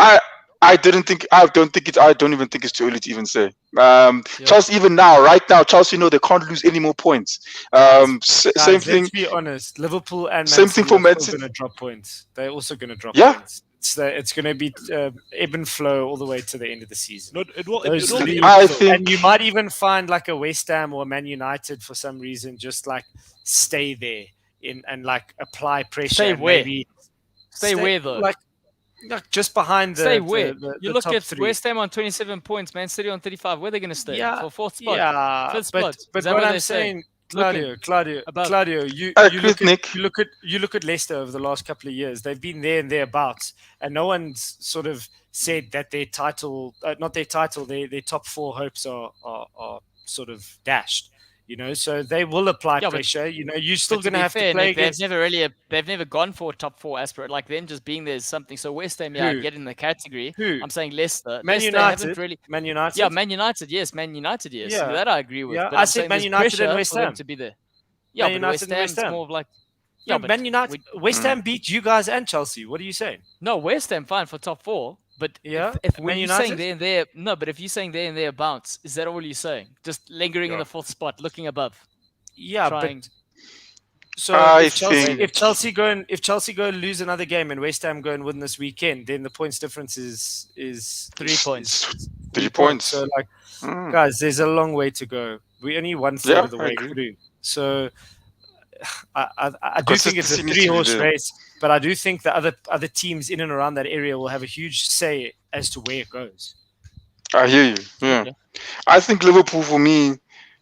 I don't even think it's too early to even say. Chelsea, even now, right now, Chelsea know they can't lose any more points. Same thing. Let's be honest. Liverpool and Same thing for Man City. Going to drop points. They're also going to drop Yeah. points. It's going to be ebb and flow all the way to the end of the season. No, it will be. I think, And you might even find like a West Ham or a Man United for some reason just like stay there and like apply pressure. Stay and where? Maybe Stay where, though? Like just behind the. Stay where? the You look top at 3. West Ham on 27 points, Man City on 35. Where are they going to stay? Yeah, For 4th spot? Yeah, 5th spot? but Is that what what I'm they're saying, Looking Claudio, you look at Leicester over the last couple of years. They've been there and thereabouts, and no one's sort of said that their title, not their title, their top 4 hopes are sort of dashed. You know, so they will apply pressure. You know, you're still going to have to play against. They've never gone for a top 4 aspirant. Like them just being there is something. So West Ham, get in the category. Who? I'm saying Leicester. Man United. Man United. Yeah, Man United. Yes, Man United. Yes, Yeah. That I agree with. Yeah, But I I'm said saying Man there's United and pressure West for them Ham. to be there. Yeah, Man but United West and Ham's West Ham. more of like. Yeah, Man United, West Ham beat you guys and Chelsea. What are you saying? No, West Ham fine for top 4. But Yeah, if Man when you're United? saying there and there, no. But if you're saying there and thereabouts, is that all you're saying? Just lingering in the 4th spot, looking above. Yeah, trying. but so if Chelsea go and lose another game and West Ham go and win this weekend, then the points difference is 3 points. 3 points. So like, guys, there's a long way to go. We're only 1/3 of the I way agree. through. So I do think it's a Consistency needs to be 3-horse there. race, but I do think the other teams in and around that area will have a huge say as to where it goes. I hear you. Yeah. Okay. I think Liverpool, for me,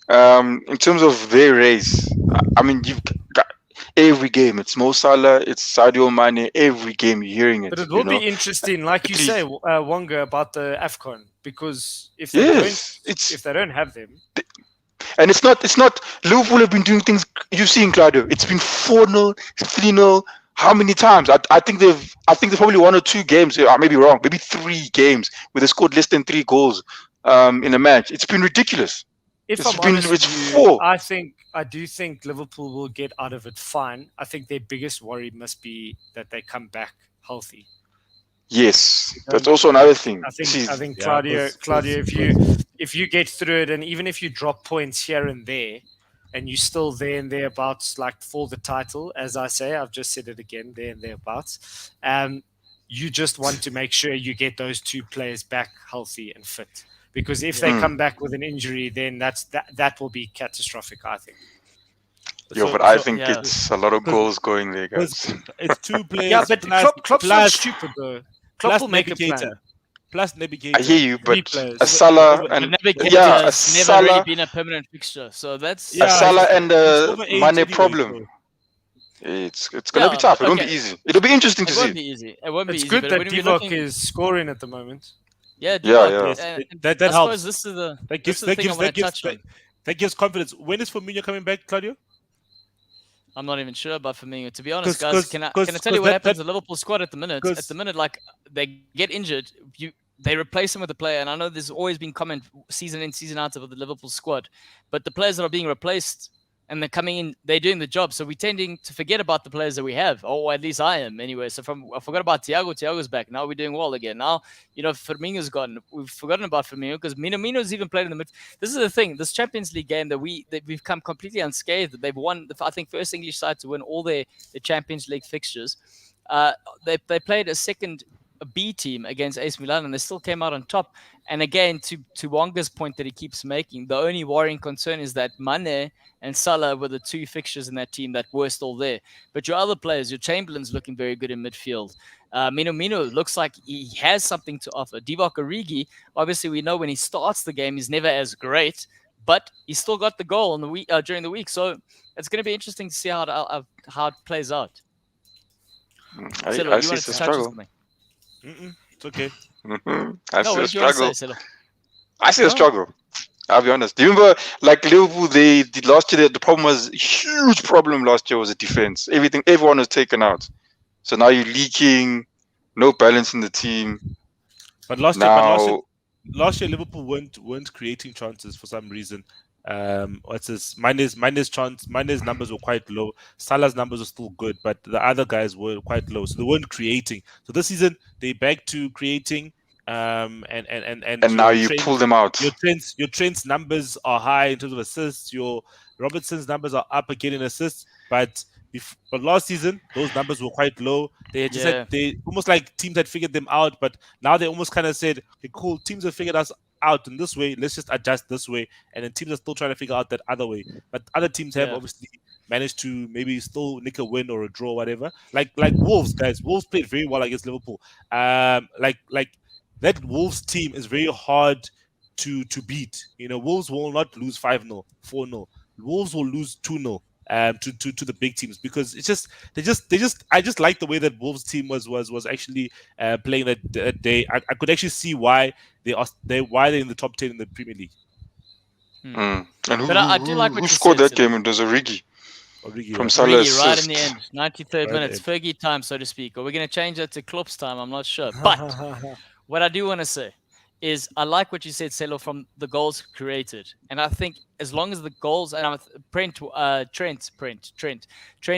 in terms of their race, I mean, you've got every game. It's Mo Salah, it's Sadio Mane. Every game you're hearing it. But it will be interesting, like you say, Wonga, about the AFCON, because if they don't have them, and it's not Liverpool have been doing things you've seen, Claudio. It's been 4-0, 3-0. How many times? I think there's probably 1 or 2 games. I may be wrong. Maybe 3 games where they scored less than 3 goals in a match. It's been ridiculous. If It's I'm been- honest with it's you, 4. I do think Liverpool will get out of it fine. I think their biggest worry must be that they come back healthy. Yes, that's also another thing. I think Yeah, Claudio, because- if you get through it, and even if you drop points here and there, and you're still there and thereabouts, like for the title, as I say, I've just said it again, there and thereabouts. You just want to make sure you get those 2 players back healthy and fit, because if they come back with an injury, then that will be catastrophic, I think. But I think yeah. it's a lot of goals going there, guys. It's 2 players. Yeah, but Klopp's not plus, stupid though. Klopp will make a plan. Plus Navigator. I hear you, but players. a Salah But and Navigator a has never really Salah, been a permanent fixture. So that's a Salah and It's a over age Mane anyway, problem. so- It's gonna be Yeah, tough. It won't be okay. easy. It'll be interesting to it won't see. be easy. It won't be It's easy. good but that when we're Divock looking- is scoring at the moment. Yeah, Yeah, Divock, yeah. Yes, and that I helps. suppose this is the That this gives is the thing I want to touch on. that gives confidence. When is Firmino coming back, Claudio? I'm not even sure about Firmino. To be honest, 'Cause- guys, can I tell you what that- happens to the Liverpool squad at the minute? 'cause- At the minute, like they get injured, they replace him with a player. And I know there's always been comment season in, season out of the Liverpool squad, but the players that are being replaced and they're coming in, they're doing the job. So we're tending to forget about the players that we have, or at least I am anyway. So I forgot about Thiago. Thiago's back. Now we're doing well again. Now, Firmino's gone. We've forgotten about Firmino because Mino's even played in the mid. This is the thing. This Champions League game that we've come completely unscathed. They've won, I think, first English side to win all their Champions League fixtures. They played a B team against AC Milan, and they still came out on top. And again, to Wonga's point that he keeps making, the only worrying concern is that Mane and Salah were the two fixtures in that team that were still there. But your other players, your Chamberlain's looking very good in midfield. Mino looks like he has something to offer. Divock Origi, obviously we know when he starts the game, he's never as great, but he still got the goal in the week during the week. So it's going to be interesting to see how it plays out. I see the struggle. It's okay. I see a struggle. I see a struggle. I'll be honest. Do you remember, like Liverpool, they did last year? The problem was huge problem last year was the defense. Everyone was taken out. So now you're leaking, no balance in the team. But last year Liverpool weren't creating chances for some reason. What's this? Mane's numbers were quite low. Salah's numbers were still good, but the other guys were quite low, so they weren't creating. So this season they back to creating. And now you pull them out. Your Trent's numbers are high in terms of assists. Your Robertson's numbers are up again in assists, but last season those numbers were quite low. They had just they almost like teams had figured them out, but now they almost kind of said, "Okay, cool, teams have figured us out in this way. Let's just adjust this way." And then teams are still trying to figure out that other way. But other teams have obviously managed to maybe still nick a win or a draw, or whatever. Like Wolves, guys. Wolves played very well against Liverpool. Like that Wolves team is very hard to beat. Wolves will not lose 5-0, 4-0. Wolves will lose 2-0 to the big teams, because it's just I just like the way that Wolves team was actually playing that day. I could actually see why they're in the top 10 in the Premier League. And I do like what who you scored said, that game? It was Origi. From Salah's assist. right in the end, 93rd minute. It's Fergie time, so to speak. Or we're going to change it to Klopp's time. I'm not sure. But what I do want to say is I like what you said, Celo, from the goals created. And I think as long as the goals, and Trent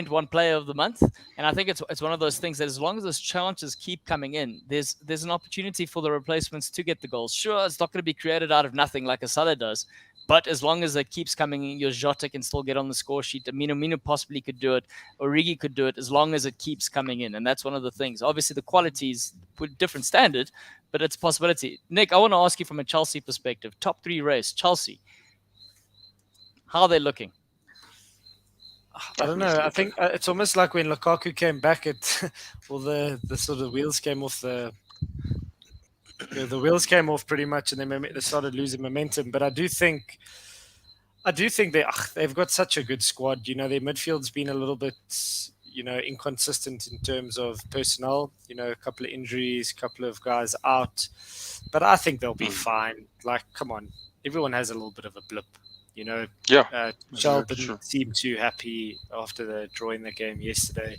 won Player of the Month. And I think it's one of those things that as long as those challenges keep coming in, there's an opportunity for the replacements to get the goals. Sure, it's not going to be created out of nothing like a Salah does. But as long as it keeps coming in, your Jota can still get on the score sheet. Mino possibly could do it. Origi could do it, as long as it keeps coming in. And that's one of the things. Obviously, the quality is a different standard, but it's a possibility. Nick, I want to ask you from a Chelsea perspective. Top 3 race, Chelsea. How are they looking? I don't know. I think it's almost like when Lukaku came back, all the sort of wheels came off the wheels came off pretty much, and they started losing momentum. But I do think they've got such a good squad. Their midfield's been a little bit, inconsistent in terms of personnel. A couple of injuries, a couple of guys out. But I think they'll be fine. Like, come on, everyone has a little bit of a blip. Shell didn't seem too happy after the drawing the game yesterday,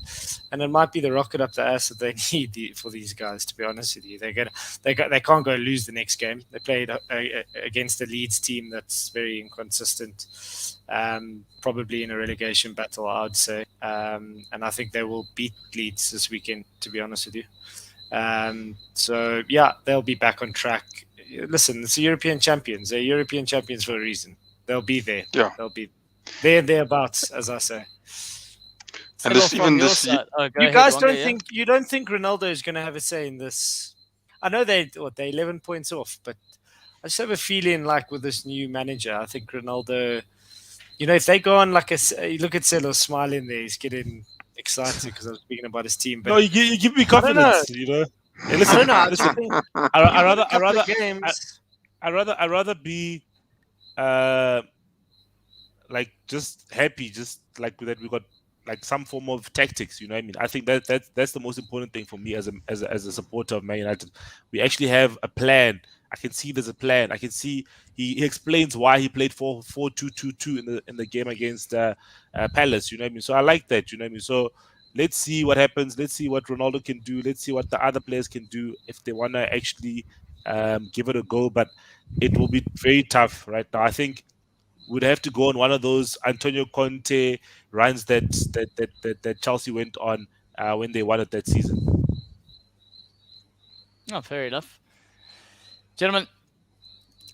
and it might be the rocket up the ass that they need for these guys. To be honest with you, they can't go lose the next game. They played against a Leeds team that's very inconsistent, probably in a relegation battle, I would say, and I think they will beat Leeds this weekend. To be honest with you, so yeah, they'll be back on track. Listen, it's the European champions. They're European champions for a reason. They'll be there. Yeah. They'll be there and thereabouts, as I say. And you guys don't think Ronaldo is going to have a say in this? I know they're 11 points off, but I just have a feeling like with this new manager, I think Ronaldo, if they go on like you look at Celo smiling there, he's getting excited because I was speaking about his team. But no, you give me confidence, Hey, listen, I don't know. I'd rather be like just happy, just like that we got like some form of tactics. I think that's the most important thing for me as a supporter of Man United. We actually have a plan. I can see there's a plan. I can see he explains why he played 4-2-2-2 in the game against Palace. So I like that. So let's see what happens. Let's see what Ronaldo can do. Let's see what the other players can do if they want to actually give it a go, but it will be very tough right now. I think we'd have to go on one of those Antonio Conte runs that Chelsea went on when they won it that season. Oh, fair enough. Gentlemen,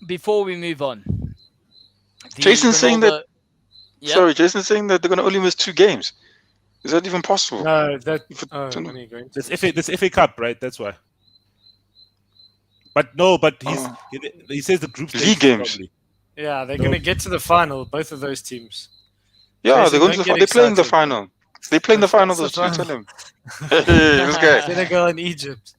before we move on, Jason's saying that. Yeah? Sorry, Jason's saying that they're going to only miss 2 games. Is that even possible? No, that. If it- Oh, don't- when are you going to? This FA Cup, right? That's why. But no, but he says the group League stage games. probably. Yeah, they're No. going to get to the final, both of those teams. Yeah, Jason, they're going don't to get they're playing the excited. final. They're playing the final, those That's the two. Tell final. him. Hey, this guy. Senegal and Egypt.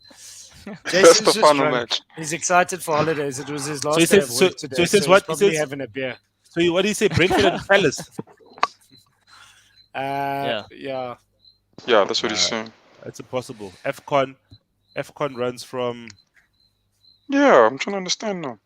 That's Jason's the just final drunk. match. He's excited for holidays. It was his last he day says- of work so today. he says he's what? He probably says- having a beer. So what do you say? Brentford and Palace. Yeah. Yeah, that's what he's saying. That's impossible. AFCON runs from. Yeah, I'm trying to understand now.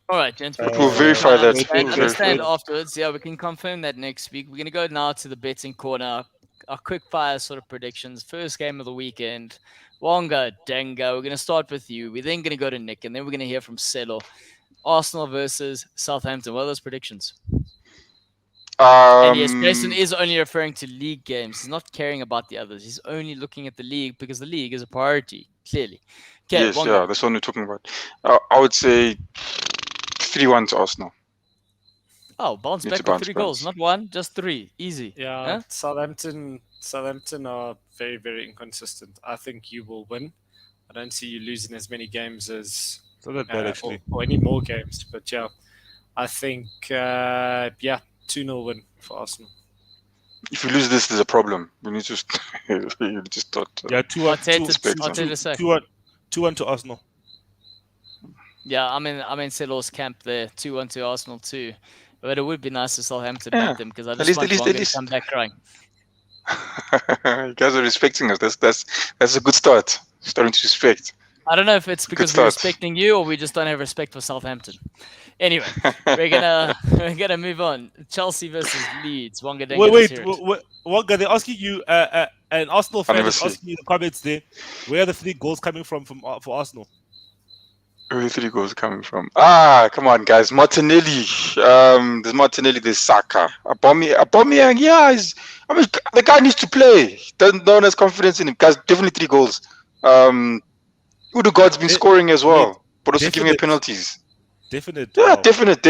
All right, gents. We'll verify that. Understand, We'll understand verify. afterwards. Yeah, we can confirm that next week. We're going to go now to the betting corner. Our quick fire sort of predictions. First game of the weekend. Wonga, Denga. We're going to start with you. We're then going to go to Nick, and then we're going to hear from Selo. Arsenal versus Southampton. What are those predictions? And yes, Jason is only referring to league games. He's not caring about the others. He's only looking at the league because the league is a priority, clearly. Okay, Yes, Wonga. yeah, that's what we're talking about. I would say 3-1 to Arsenal. Oh, bounce Need back to with bounce 3 goals. back. Not 1, just 3. Easy. Yeah, Huh? Southampton are very, very inconsistent. I think you will win. I don't see you losing as many games as It's not that bad actually. or any more games. But yeah, I think 2-0 win for Arsenal. If you lose this, there's a problem. We need to you need to start. Yeah, 2-1 Arteta sack. 2-1 to Arsenal. Yeah, I'm in Selo's camp there. 2-1 to Arsenal too. But it would be nice if Southampton Yeah, beat them because I at just least- want at least- Wonga at to least. come back crying. You guys are respecting us. That's a good start. Starting to respect. I don't know if it's because we're start. respecting you or we just don't have respect for Southampton. Anyway, we're gonna move on. Chelsea versus Leeds. Wonga, then Wait, Wonga, they're asking you, an Arsenal fan never is see. asking you in the comments there, where are the 3 goals coming from for Arsenal? Where are 3 goals coming from? Come on, guys. Martinelli. There's Martinelli. There's Saka. Aubameyang. Yeah, the guy needs to play. Don't have confidence in him. Guys, definitely 3 goals. Udegaard's been scoring as well, but also giving away Definite. penalties. Definite. Yeah, Wow. definite.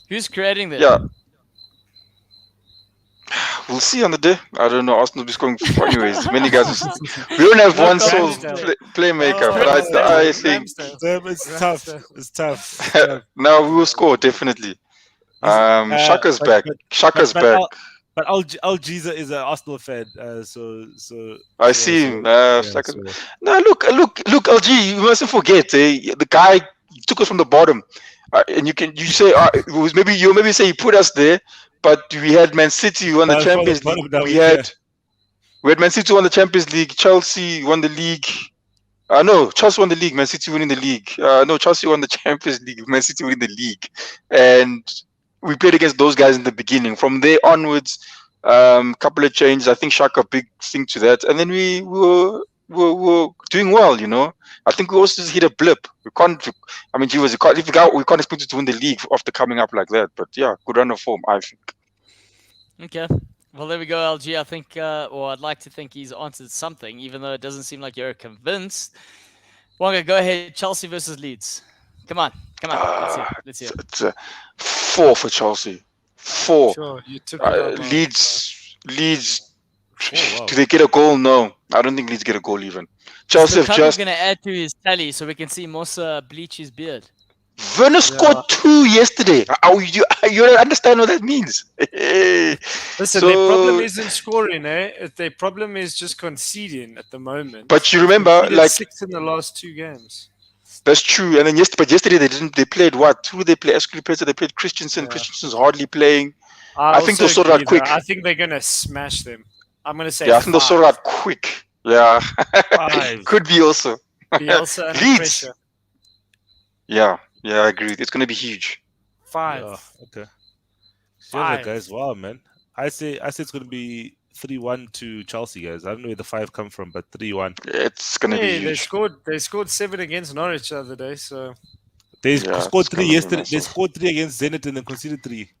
Who's creating them? Yeah. We'll see on the day. I don't know. Arsenal will be scoring anyways. Many guys. We don't have one sole playmaker, Oh, but I think It's tough. It's tough. now we will score definitely. Shaka's back. Shaka's back. But Al Jiza is an Arsenal fan, so I see him. Shaka. so- No, look, LG. You mustn't forget. The guy took us from the bottom, and you say it was maybe say he put us there, but we had Man City who won the From the Champions bottom League. down, We had Man City won the Champions League. Chelsea won the league. No, Chelsea won the league. Man City winning the league. No, Chelsea won the Champions League. Man City winning the league, and we played against those guys in the beginning. From there onwards, couple of changes. I think Shaka big thing to that, and then we were doing well. You know, I think we also just hit a blip. We can't. I mean, we can't expect you to win the league after coming up like that. But yeah, good run of form, I think. Okay. Well, there we go, LG. I think, or I'd like to think he's answered something, even though it doesn't seem like you're convinced. Wonga, go ahead. Chelsea versus Leeds. Come on. Let's hear. It's a 4 for Chelsea. 4. Sure, you took it on. Leeds. Oh, wow. Do they get a goal? No, I don't think Leeds get a goal even. Chelsea have I'm just. going to add to his tally so we can see Musa bleach his beard. Werner scored 2 yesterday. You don't understand what that means. Listen, So- their problem isn't scoring, eh? Their problem is just conceding at the moment. But you remember, Conceded like 6 in the last 2 games. that's true. And then yesterday they didn't. They played what? Who did they play? They played Christensen. Yeah. Christensen's hardly playing. I think also they'll sort it out agree, though. quick. I think they're gonna smash them. I'm gonna say Yeah, I think they'll sort it 5. out quick. Yeah, 5. could be also. Bielsa under Leeds. pressure. Yeah, I agree. It's gonna be huge. 5. Yeah, okay. 5. Guys, wow, man. I say it's gonna be 3-1 to Chelsea, guys. I don't know where the 5 come from, but 3-1. It's gonna Hey, be they huge. scored 7 against Norwich the other day, so They Yeah, scored it's 3 gonna be yesterday. They massive. scored 3 against Zenit and then conceded 3.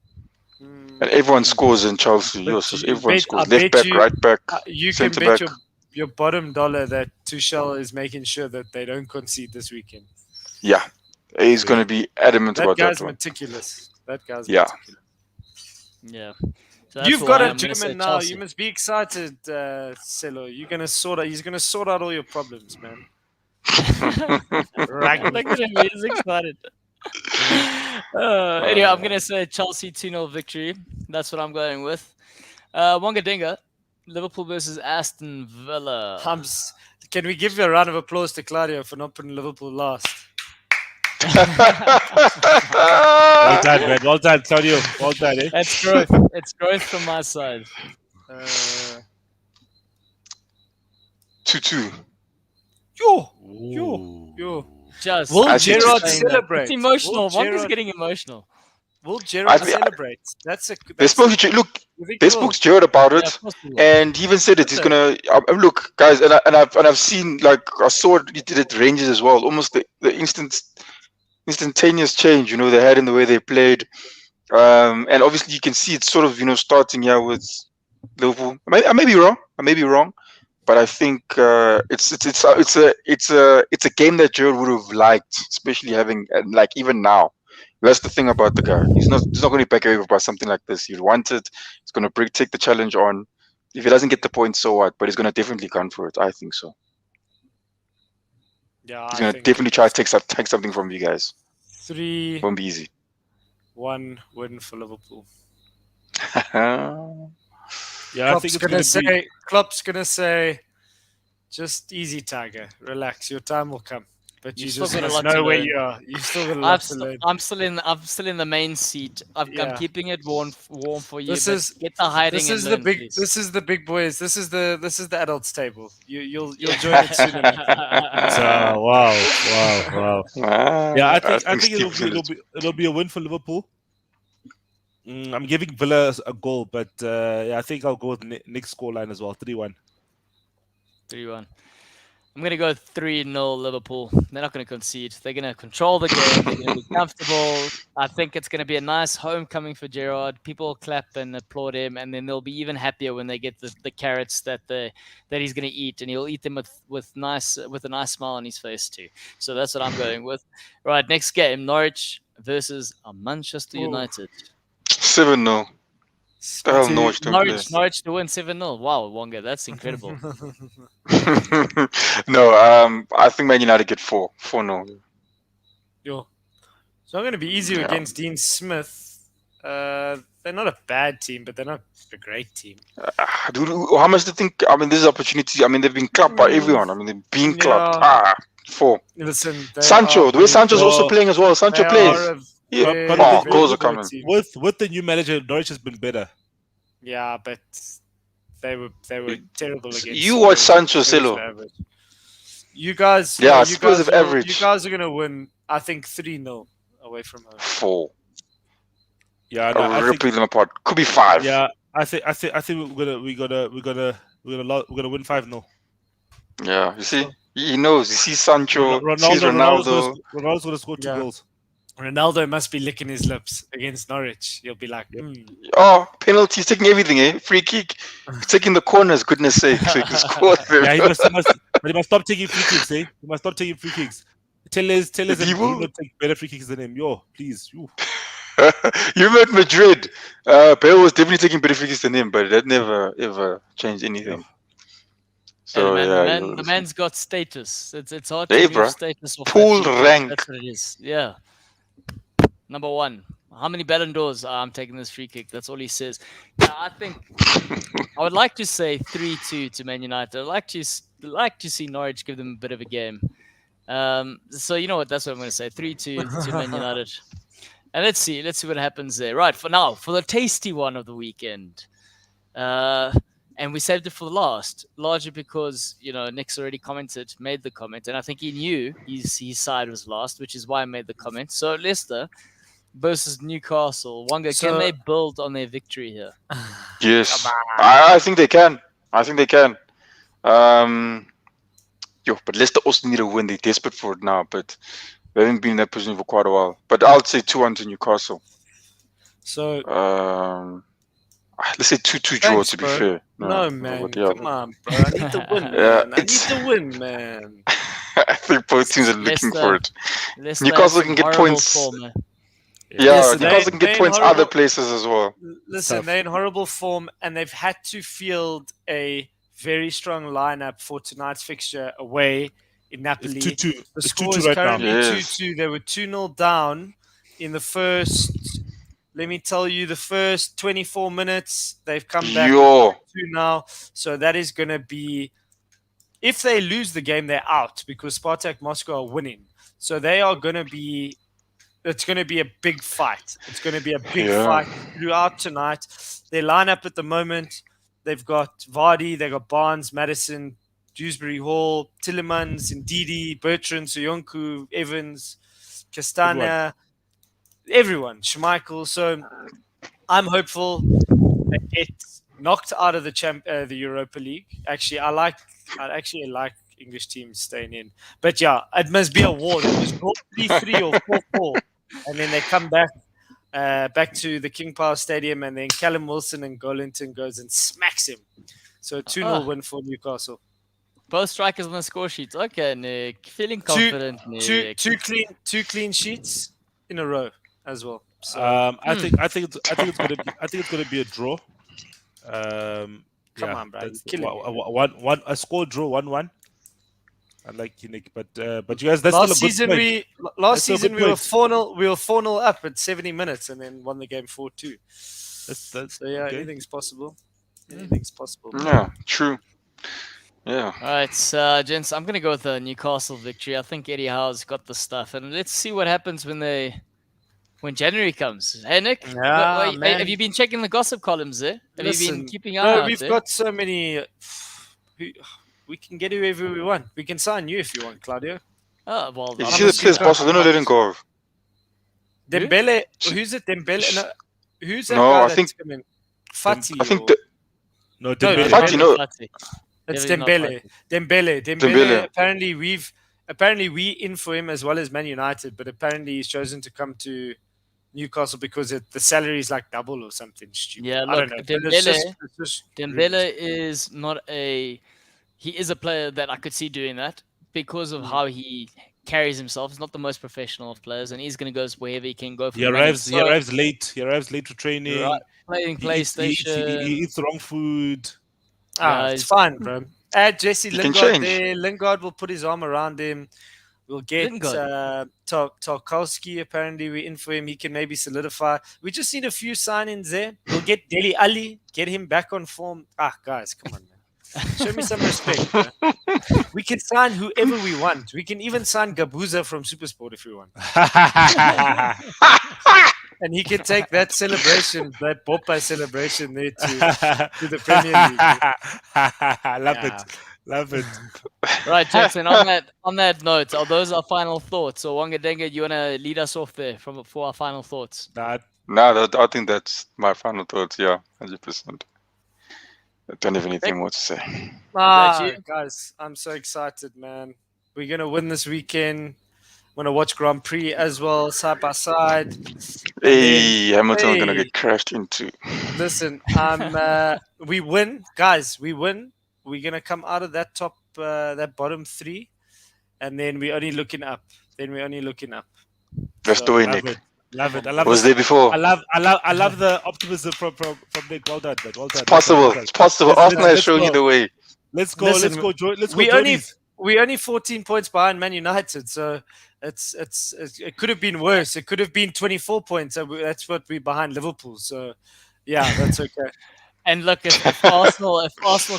And everyone scores in Chelsea. But Yes, I everyone scores. bet Left back, you right back, you can centre bet back. your bottom dollar that Tuchel is making sure that they don't concede this weekend. Yeah, he's gonna be adamant That about that guy's one. meticulous. That guy's Yeah. meticulous. Yeah. So that's You've why got a I'm gonna say German now. Chelsea. You must be excited, Celo. He's gonna sort out all your problems, man. Ragnick. Look at him, he's excited. Anyway, I'm gonna say Chelsea 2-0 victory. That's what I'm going with. Wonga Dinga, Liverpool versus Aston Villa. Can we give a round of applause to Claudio for not putting Liverpool last? Well done, man. Well done, Claudio. Well done, eh? It's growth. It's growth from my side. 2-2. Yo. Just Will I see Gerrard two-two. celebrate? It's emotional. Will Wanga's Gerrard- getting emotional. Will Gerard I think- celebrate? They spoke to look. You think They he will? spoke to Gerrard about Yeah, it, of course he will. and he even said it. He's gonna look, guys, and I've seen, like, I saw it. He did it at Rangers as well. Almost the instantaneous change, they had in the way they played. And obviously you can see it's sort of starting here with Liverpool. I may be wrong, but I think it's a game that Gerrard would have liked, especially having, and like, even now. That's the thing about the guy. He's not going to back away by something like this. He wants it. He's going to take the challenge on. If he doesn't get the point, so what? But he's going to definitely gun for it. I think so. Yeah, He's going to definitely try to take something from you guys. 3-1 Won't be easy. win for Liverpool. Yeah, I think it's going to be. Klopp's gonna say, just easy, Tiger. Relax. Your time will come. But you You've still just got a must lot to know where learn. you are. You've still got a lot to learn. I'm still in the main seat. I'm Yeah. keeping it warm for you. This but is- get the hiding. This is and the learn, big. please. This is the big boys. This is the adults table. You'll join it soon enough. Wow. Yeah, I think Steve it'll be a win for Liverpool. I'm giving Villa a goal, but I think I'll go with Nick's scoreline as well, 3-1. 3-1. I'm going to go 3-0 Liverpool. They're not going to concede. They're going to control the game. They're going to be comfortable. I think it's going to be a nice homecoming for Gerrard. People will clap and applaud him, and then they'll be even happier when they get the carrots that he's going to eat, and he'll eat them with a nice smile on his face too. So that's what I'm going with. Right, next game, Norwich versus Manchester United. 7-0. Norwich don't play. Norwich to win 7-0. Wow, Wonga, that's incredible. No, I think Man United get 4-0. Yo. So I'm going to be easier against Dean Smith. They're not a bad team, but they're not a great team. Dude, how much do you think? I mean, this is opportunity. I mean, they've been clubbed by everyone. I mean, they've been clubbed. 4. Listen, Sancho, the way Sancho's also playing as well. Sancho plays. But goals are coming. With the new manager, Norwich has been better. Yeah, but they were terrible against. You watch Sancho, Celo. You guys, you guys have average. You guys are gonna win. I think 3-0 away from home. 4. Yeah, no, I'll repeat them apart. Could be 5. Yeah, I think we're gonna win 5-0. Yeah, you see, he knows. You see Sancho, sees Ronaldo. Ronaldo's gonna score 2 goals. Ronaldo must be licking his lips against Norwich. He'll be like, Oh, penalties, taking everything, eh? Free kick, taking the corners. Goodness sake, so he can score them. Yeah, he must stop taking free kicks, eh? He must stop taking free kicks. Tell us, and Bruno take better free kicks than him. Yo, please. You remember at Madrid, Bale was definitely taking better free kicks than him, but that never ever changed anything. So the man's got status. It's hard to bro. move status off Pool that. rank. That's what it is. Yeah. Number 1. How many Ballon d'Ors? I'm taking this free kick. That's all he says. Yeah, I think I would like to say 3-2 to Man United. I'd like to see Norwich give them a bit of a game. So you know what? That's what I'm going to say. 3-2 to Man United. And let's see what happens there. Right, for the tasty one of the weekend. And we saved it for last, largely because, Nick's already made the comment, and I think he knew his side was last, which is why I made the comment. So Leicester versus Newcastle. Wanga, So- can they build on their victory here? Yes, Come on. I think they can. I think they can. But Leicester also need a win. They're desperate for it now, but they haven't been in that position for quite a while. But I'll say 2-1 to Newcastle. So Let's say 2-2 draw thanks, to be bro. fair. No, man. but yeah, Come on, bro. I need to win, Yeah, man. I need to win, man. I think both teams are looking for it. Leicester Newcastle have can some get horrible points. form, eh? Yeah, Listen, Newcastle can they're get in points horrible- other places as well. Listen, Tough. they're in horrible form, and they've had to field a very strong lineup for tonight's fixture away in Napoli. It's 2-2. The It's score 2-2 is right now. currently Yes. 2-2. They were 2-0 down in the first. Let me tell you, the first 24 minutes, they've come back Yo. 2 now. So that is going to be. If they lose the game, they're out because Spartak Moscow are winning. So they are going to be. It's going to be a big fight. It's going to be a big Yeah. fight throughout tonight. Their lineup at the moment, they've got Vardy, they've got Barnes, Madison, Dewsbury Hall, Tillemans, Ndidi, Bertrand, Soyuncu, Evans, Castagna, everyone, Schmeichel. So I'm hopeful they get knocked out of the Europa League. Actually, I actually like English teams staying in. But yeah, it must be a war. They must go 3-3 or 4-4. And then they come back to the King Power Stadium, and then Callum Wilson and Goalloungentv goes and smacks him. So 2-0 win for Newcastle. Both strikers on the score sheets. Okay, Nick. Feeling confident, Nick. Two clean sheets in a row as well. So I think it's gonna be a draw. Come on, bro. It's killing me. A score draw 1-1. I like you, Nick, but you guys, that's last still a season good point. last That's still a season good we were point. 4-0 up at 70 minutes and then won the game 4-2. That's So yeah, okay. anything's possible. Anything's possible. Yeah, true. Yeah. All right, gents, I'm going to go with a Newcastle victory. I think Eddie Howe's got the stuff. And let's see what happens when January comes. Hey, Nick, Yeah, man. have you been checking the gossip columns there? Have you Listen, been keeping an eye out we've there? got so many. We can get whoever we want. We can sign you if you want, Claudio. Oh, well, If you I'm see the assuming- players possible, don't let him go. Dembele. Who's it? Dembele. No, who's that No, guy I that's think- coming? Fati. I think or- the, No, Dembele. Fati, no. Fati. It's Definitely not Dembele. Fati. Dembele. Apparently we in for him as well as Man United, but apparently he's chosen to come to Newcastle because the salary is like double or something stupid. Yeah, I look, don't know. But it's just Dembele is not he is a player that I could see doing that because of how he carries himself. He's not the most professional of players, and he's going to go wherever he can go for He the money. arrives. He So, arrives late. He arrives late to training. right, playing He eats- PlayStation. He eats the wrong food. Yeah, it's fine, bro. Add Jesse He can Lingard change. there. Lingard will put his arm around him. We'll get Lingard. Tarkowski. Apparently, we're in for him. He can maybe solidify. We just need a few signings there. We'll get Dele Ali, get him back on form. Guys, come on, man. Show me some respect. Man. We can sign whoever we want. We can even sign Gabuza from Supersport if we want. And he can take that celebration, that Bopa celebration there to the Premier League. Love it. Right, Jackson. On that note, are those our final thoughts? Or Wangadenga, you want to lead us off there for our final thoughts? I think that's my final thoughts. Yeah, 100%. I don't have anything more to say. Guys, I'm so excited, man. We're going to win this weekend. I'm going to watch Grand Prix as well, side by side. Hey, Hamilton's going to get crashed into. Listen, we win. Guys, we win. We're going to come out of that that bottom three, and then we're only looking up. Let's do it, Nick. Love it. I love Was it. there before? I love the optimism from Nick. Well done, man. Well done. It's possible. It's possible. Arsenal has shown you the way. Let's go. Listen, Let's go. Let's go. We're only 14 points behind Man United, so it could have been worse. It could have been 24 points. That's what we're behind Liverpool. So yeah, that's okay. And look, if Arsenal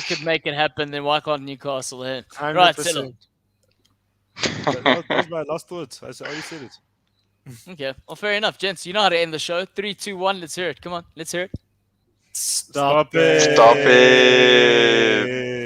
could make it happen, then why can't Newcastle hit? Right, 100%. settle. That was my last thought. I already said it. Okay, well, fair enough, gents. You know how to end the show. 3, 2, 1. Let's hear it. Come on, let's hear it. Stop it. Stop it.